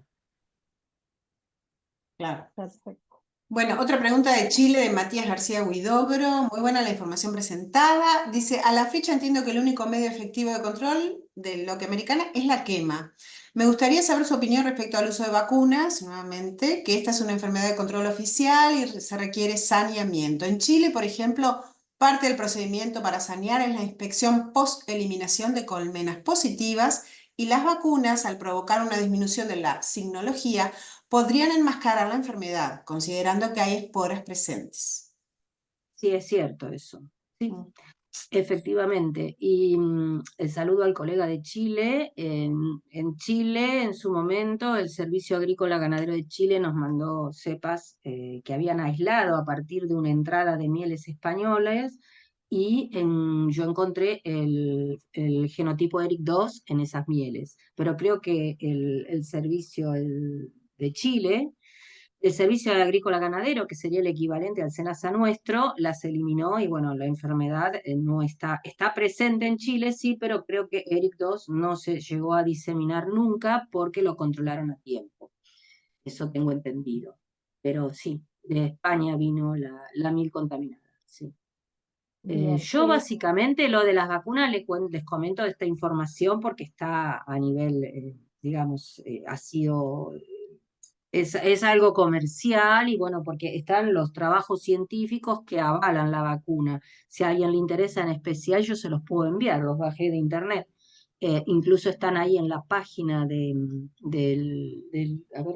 Claro. Perfecto. Bueno, otra pregunta de Chile, de Matías García Huidobro. Muy buena la información presentada. Dice, a la fecha entiendo que el único medio efectivo de control de loque americana es la quema. Me gustaría saber su opinión respecto al uso de vacunas, nuevamente, que esta es una enfermedad de control oficial y se requiere saneamiento. En Chile, por ejemplo, parte del procedimiento para sanear es la inspección post-eliminación de colmenas positivas y las vacunas, al provocar una disminución de la signología, podrían enmascarar la enfermedad, considerando que hay esporas presentes. Sí, es cierto eso. Sí. Mm. Efectivamente, y el saludo al colega de Chile. En Chile, en su momento, el Servicio Agrícola Ganadero de Chile nos mandó cepas que habían aislado a partir de una entrada de mieles españoles, y yo encontré el genotipo ERIC2 en esas mieles, pero creo que el servicio de Chile, el Servicio Agrícola Ganadero, que sería el equivalente al SENASA nuestro, las eliminó y bueno, la enfermedad no está presente en Chile, sí, pero creo que ERIC2 no se llegó a diseminar nunca porque lo controlaron a tiempo. Eso tengo entendido. Pero sí, de España vino la miel contaminada, sí. Bien. Yo básicamente lo de las vacunas les comento esta información porque está a nivel, digamos, ha sido es algo comercial y bueno, porque están los trabajos científicos que avalan la vacuna. Si a alguien le interesa en especial, yo se los puedo enviar, los bajé de internet. Incluso están ahí en la página a ver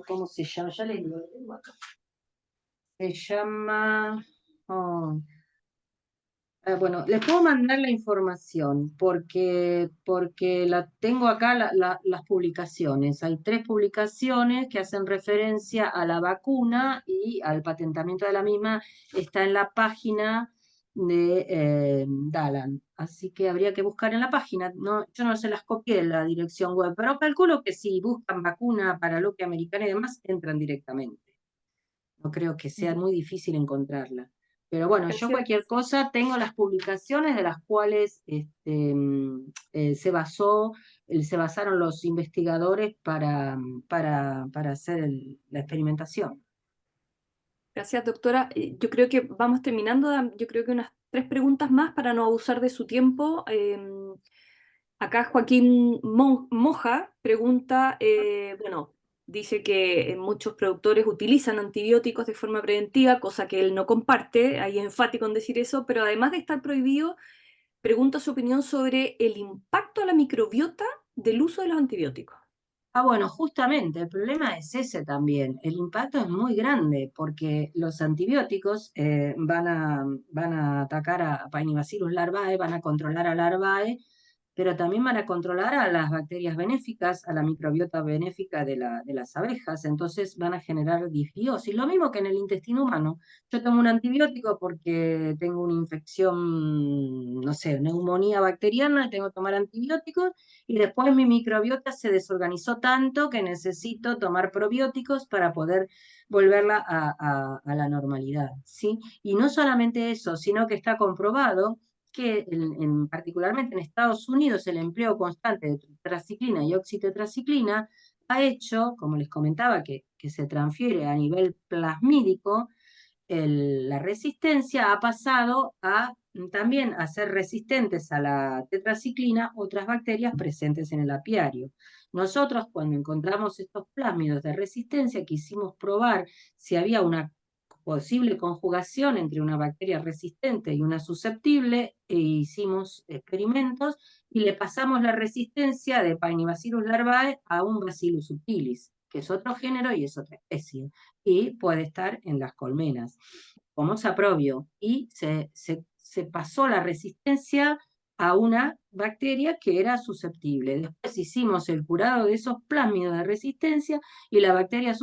cómo se llama, ya les digo, lo tengo acá. Se llama, oh, bueno, les puedo mandar la información porque la tengo acá las publicaciones. Hay 3 publicaciones que hacen referencia a la vacuna y al patentamiento de la misma. Está en la página de Dalan. Así que habría que buscar en la página. No, yo no se las copié de la dirección web, pero calculo que si buscan vacuna para loque americana y demás, entran directamente. No creo que sea muy difícil encontrarla. Pero bueno, yo Gracias. cualquier cosa tengo las publicaciones de las cuales se basaron los investigadores para hacer la experimentación. Gracias, doctora. Yo creo que vamos terminando. Yo creo que unas 3 preguntas más para no abusar de su tiempo. Acá Joaquín Moja pregunta, bueno, dice que muchos productores utilizan antibióticos de forma preventiva, cosa que él no comparte, ahí es enfático en decir eso, pero además de estar prohibido, pregunta su opinión sobre el impacto a la microbiota del uso de los antibióticos. Bueno, justamente el problema es ese también. El impacto es muy grande porque los antibióticos van a atacar a Painibacillus larvae, van a controlar a larvae pero también van a controlar a las bacterias benéficas, a la microbiota benéfica de las abejas, entonces van a generar disbiosis. Lo mismo que en el intestino humano. Yo tomo un antibiótico porque tengo una infección, no sé, neumonía bacteriana, y tengo que tomar antibióticos, y después mi microbiota se desorganizó tanto que necesito tomar probióticos para poder volverla a la normalidad, ¿sí? Y no solamente eso, sino que está comprobado que particularmente en Estados Unidos el empleo constante de tetraciclina y oxitetraciclina ha hecho, como les comentaba, que se transfiere a nivel plasmídico, la resistencia ha pasado también a ser resistentes a la tetraciclina otras bacterias presentes en el apiario. Nosotros, cuando encontramos estos plásmidos de resistencia, quisimos probar si había una posible conjugación entre una bacteria resistente y una susceptible, e hicimos experimentos y le pasamos la resistencia de Paenibacillus larvae a un Bacillus subtilis, que es otro género y es otra especie, y puede estar en las colmenas, como saprobio, y se pasó la resistencia a una bacteria que era susceptible. Después hicimos el curado de esos plásmidos de resistencia y la bacteria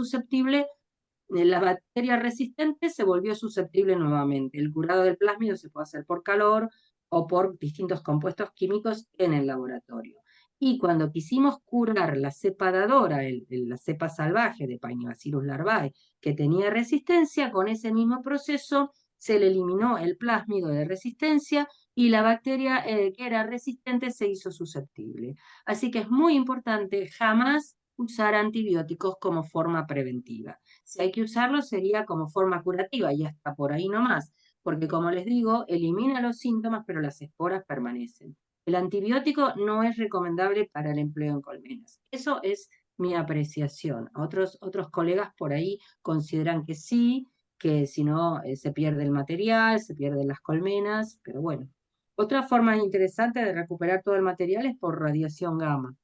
resistente se volvió susceptible nuevamente. El curado del plásmido se puede hacer por calor o por distintos compuestos químicos en el laboratorio. Y cuando quisimos curar la cepa dadora, la cepa salvaje de Paenibacillus larvae, que tenía resistencia, con ese mismo proceso se le eliminó el plásmido de resistencia y la bacteria que era resistente se hizo susceptible. Así que es muy importante jamás usar antibióticos como forma preventiva. Si hay que usarlo sería como forma curativa y hasta por ahí nomás, porque como les digo, elimina los síntomas, pero las esporas permanecen. El antibiótico no es recomendable para el empleo en colmenas. Eso es mi apreciación. Otros colegas por ahí consideran que sí, que si no se pierde el material, se pierden las colmenas, pero bueno. Otra forma interesante de recuperar todo el material es por radiación gamma.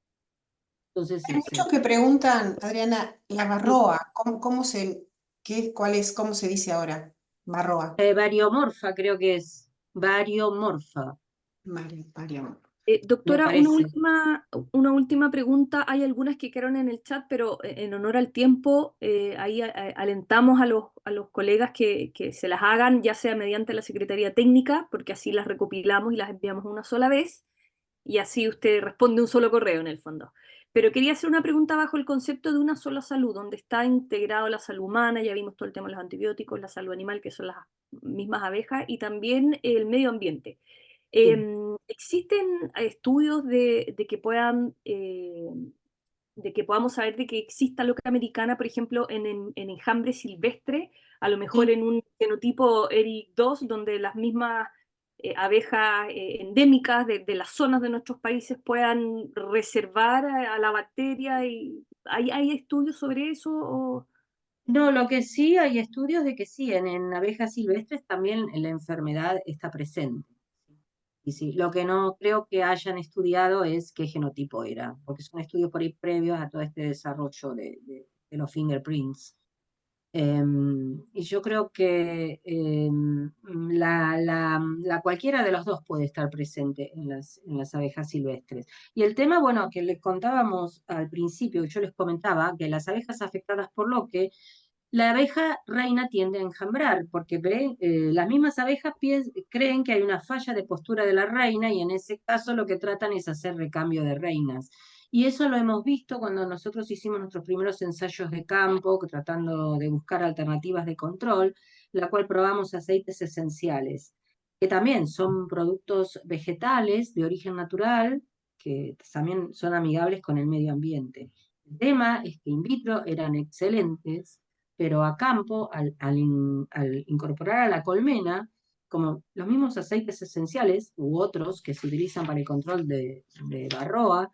Entonces, Hay muchos que preguntan, Adriana, la varroa, ¿cómo se dice ahora? Varroa. variomorfa creo que es, variomorfa, Mario. me Doctora, parece. una última pregunta. Hay algunas que quedaron en el chat, pero en honor al tiempo, ahí alentamos a los colegas que se las hagan, ya sea mediante la Secretaría Técnica, porque así las recopilamos y las enviamos una sola vez, y así usted responde un solo correo en el fondo. Pero quería hacer una pregunta bajo el concepto de una sola salud, donde está integrado la salud humana, ya vimos todo el tema de los antibióticos, la salud animal, que son las mismas abejas, y también el medio ambiente. ¿Existen estudios de que puedan, de que podamos saber de que exista loca americana, por ejemplo, en enjambre silvestre, a lo mejor Sí. en un fenotipo ERIC 2, donde las mismas abejas endémicas de las zonas de nuestros países puedan reservar a la bacteria? Y, ¿hay estudios sobre eso? No, lo que sí hay estudios de que sí, en abejas silvestres también la enfermedad está presente. Y sí, lo que no creo que hayan estudiado es qué genotipo era, porque son estudios por ahí previos a todo este desarrollo de los fingerprints. Y yo creo que cualquiera de los dos puede estar presente en las abejas silvestres. Y el tema, bueno, que les contábamos al principio, yo les comentaba que las abejas afectadas por loque, la abeja reina tiende a enjambrar, porque las mismas abejas creen que hay una falla de postura de la reina y en ese caso lo que tratan es hacer recambio de reinas. Y eso lo hemos visto cuando nosotros hicimos nuestros primeros ensayos de campo, tratando de buscar alternativas de control, la cual probamos aceites esenciales, que también son productos vegetales de origen natural, que también son amigables con el medio ambiente. El tema es que in vitro eran excelentes, pero a campo, al incorporar a la colmena, como los mismos aceites esenciales u otros que se utilizan para el control de varroa,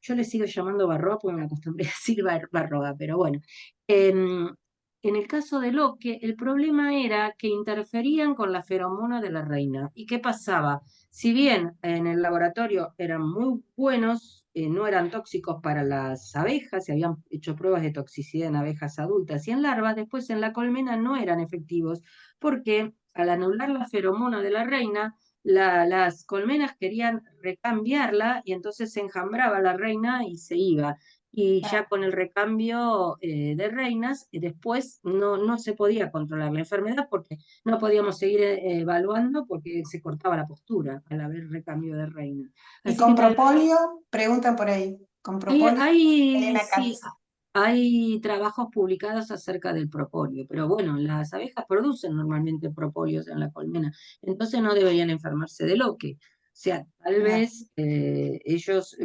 yo le sigo llamando barroa porque me acostumbré a decir barroa, pero bueno. En el caso de Loque, el problema era que interferían con la feromona de la reina. ¿Y qué pasaba? Si bien en el laboratorio eran muy buenos, no eran tóxicos para las abejas, se habían hecho pruebas de toxicidad en abejas adultas y en larvas, después en la colmena no eran efectivos, porque al anular la feromona de la reina, las colmenas querían recambiarla y entonces se enjambraba la reina y se iba. Y ya con el recambio de reinas, después no se podía controlar la enfermedad porque no podíamos seguir evaluando porque se cortaba la postura al haber recambio de reina. ¿Y Así que con tal vez propóleo? Preguntan por ahí. ¿Con propóleo? Elena sí, Katz. hay trabajos publicados acerca del propóleo, pero bueno, las abejas producen normalmente propóleos en la colmena, entonces no deberían enfermarse de loque. O sea, tal Claro. vez ellos,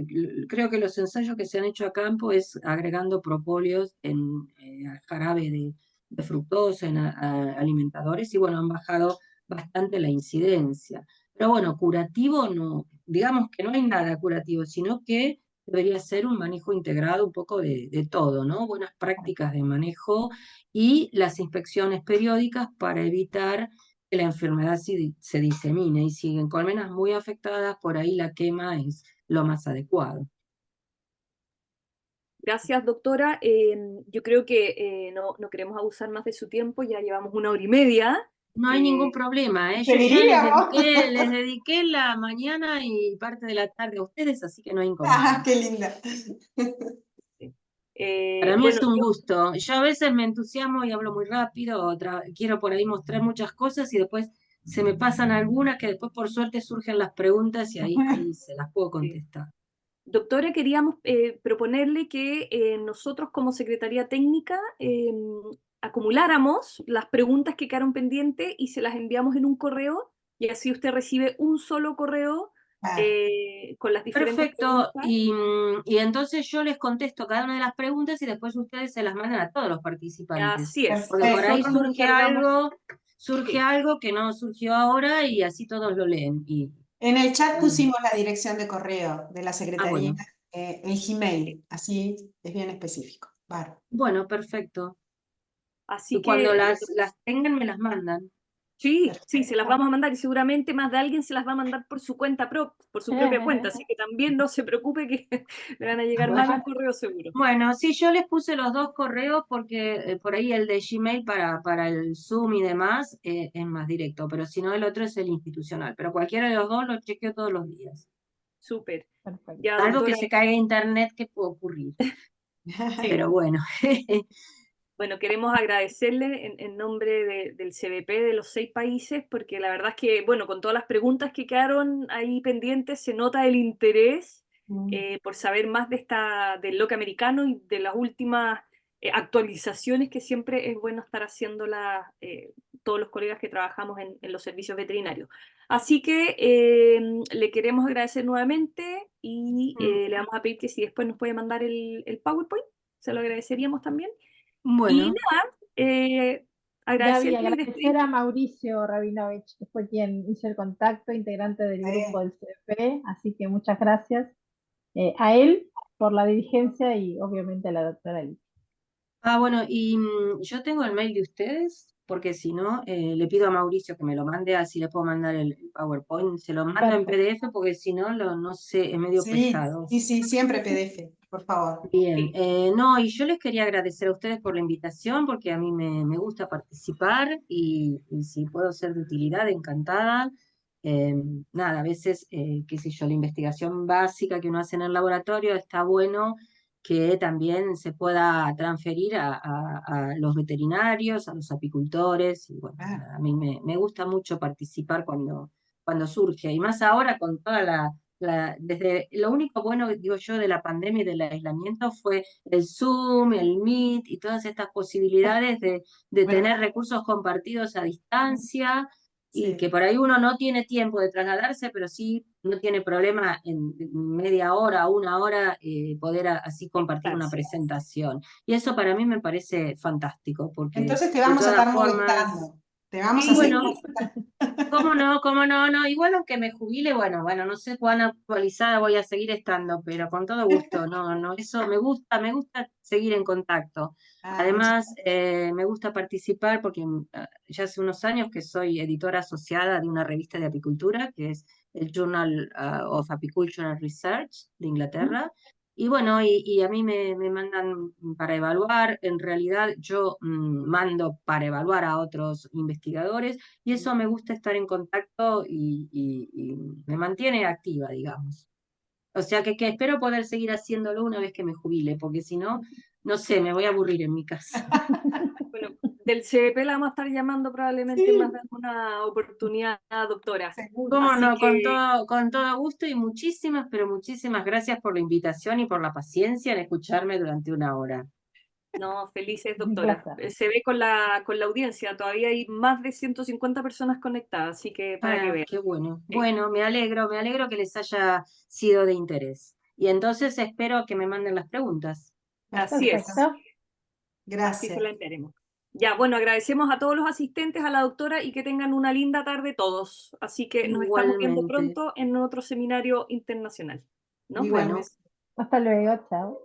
creo que los ensayos que se han hecho a campo es agregando propóleos en jarabe de fructosa, en alimentadores, y bueno, han bajado bastante la incidencia. Pero bueno, curativo no, digamos que no hay nada curativo, sino que debería ser un manejo integrado un poco de todo, ¿no? Buenas prácticas de manejo y las inspecciones periódicas para evitar que la enfermedad se disemine. Y si en colmenas muy afectadas, por ahí la quema es lo más adecuado. Gracias, doctora. Yo creo que no queremos abusar más de su tiempo, ya llevamos 1 hora y media. No hay ningún problema, ¿eh? Yo ya Deberíamos. les dediqué la mañana y parte de la tarde a ustedes, así que no hay Ah, inconveniente. qué linda. Para mí Bueno, es un gusto. Yo a veces me entusiasmo y hablo muy rápido, quiero por ahí mostrar muchas cosas y después se me pasan algunas que después por suerte surgen las preguntas y ahí se las puedo sí. contestar. Doctora, queríamos proponerle que nosotros como Secretaría Técnica acumuláramos las preguntas que quedaron pendientes y se las enviamos en un correo y así usted recibe un solo correo Claro. con las diferentes Perfecto, preguntas. y entonces yo les contesto cada una de las preguntas y después ustedes se las mandan a todos los participantes. Así es. Porque por ahí Nosotros nos encargamos. surge Sí, algo que no surgió ahora y así todos lo leen. En el chat Y- pusimos la dirección de correo de la Secretaría, bueno, el Gmail, así es bien específico. Claro. bueno, perfecto. así Y cuando que las tengan me las mandan. sí, sí, se las Perfecto. vamos a mandar y seguramente más de alguien se las va a mandar por su cuenta por su propia cuenta, así que también no se preocupe que le van a llegar más de un correo seguro. Bueno, sí, yo les puse los dos correos porque por ahí el de Gmail para el Zoom y demás es más directo, pero si no el otro es el institucional. Pero cualquiera de los dos lo chequeo todos los días. Súper. Perfecto. Ya, Algo que doctora, se caiga en internet que puede ocurrir. sí. Pero bueno, Bueno, queremos agradecerle en nombre del CBP de los 6 países, porque la verdad es que, bueno, con todas las preguntas que quedaron ahí pendientes, se nota el interés por saber más del loque americano y de las últimas actualizaciones que siempre es bueno estar haciéndolas todos los colegas que trabajamos en los servicios veterinarios. Así que le queremos agradecer nuevamente y le vamos a pedir que si después nos puede mandar el PowerPoint, se lo agradeceríamos también. Y bueno, nada, Gaby, agradecerle y agradecer a despedirme. Mauricio Rabinovich, que fue quien hizo el contacto, integrante del grupo del CDP, así que muchas gracias a él por la dirigencia y obviamente a la doctora Liz. bueno, y yo tengo el mail de ustedes, porque si no, le pido a Mauricio que me lo mande, así le puedo mandar el PowerPoint, se lo mando en Perfecto. PDF, porque si no, no sé, es medio Sí, pesado. sí, sí, siempre PDF, por favor. Bien, Sí, no, y yo les quería agradecer a ustedes por la invitación, porque a mí me gusta participar y si puedo ser de utilidad, encantada. Eh, Nada, a veces, qué sé yo, la investigación básica que uno hace en el laboratorio está bueno que también se pueda transferir a los veterinarios, a los apicultores, y bueno, Ah, nada, a mí me gusta mucho participar cuando surge, y más ahora con toda desde lo único bueno, digo yo, de la pandemia y del aislamiento fue el Zoom, el Meet y todas estas posibilidades de bueno, tener recursos compartidos a distancia y sí, que por ahí uno no tiene tiempo de trasladarse, pero sí no tiene problema en media hora, 1 hora, poder así compartir una conectarse. presentación. Y eso para mí me parece fantástico, porque entonces te de vamos a todas estar formas, molestando. Te vamos a seguir bueno, molestando. ¿cómo no? ¿Cómo no? No, igual aunque me jubile, bueno, no sé cuán actualizada voy a seguir estando, pero con todo gusto, no, eso me gusta seguir en contacto. Ah, muchas Además, me gusta participar porque ya hace unos años que soy editora asociada de una revista de apicultura, que es el Journal of Apicultural Research de ¿Mm? Inglaterra, Y bueno, y a mí me mandan para evaluar. En realidad yo mando para evaluar a otros investigadores y eso me gusta estar en contacto y me mantiene activa, digamos. O sea que espero poder seguir haciéndolo una vez que me jubile, porque si no, no sé, me voy a aburrir en mi casa. Bueno, del CBP la vamos a estar llamando probablemente más Sí, de alguna oportunidad, doctora. seguro. Cómo Así no, que, con todo gusto y muchísimas, pero muchísimas gracias por la invitación y por la paciencia en escucharme durante una hora. no, felices, Un doctora. placer. Se ve con la audiencia, todavía hay más de 150 personas conectadas, así que para que Ah, vean. qué bueno. Sí. Bueno, me alegro que les haya sido de interés. Y entonces espero que me manden las preguntas. Así es, Perfecto. así se la Gracias. enviaremos. Ya, bueno, agradecemos a todos los asistentes, a la doctora y que tengan una linda tarde todos. Así que nos estamos viendo Igualmente. pronto en otro seminario internacional. Nos Bueno. vemos. Hasta luego, chao.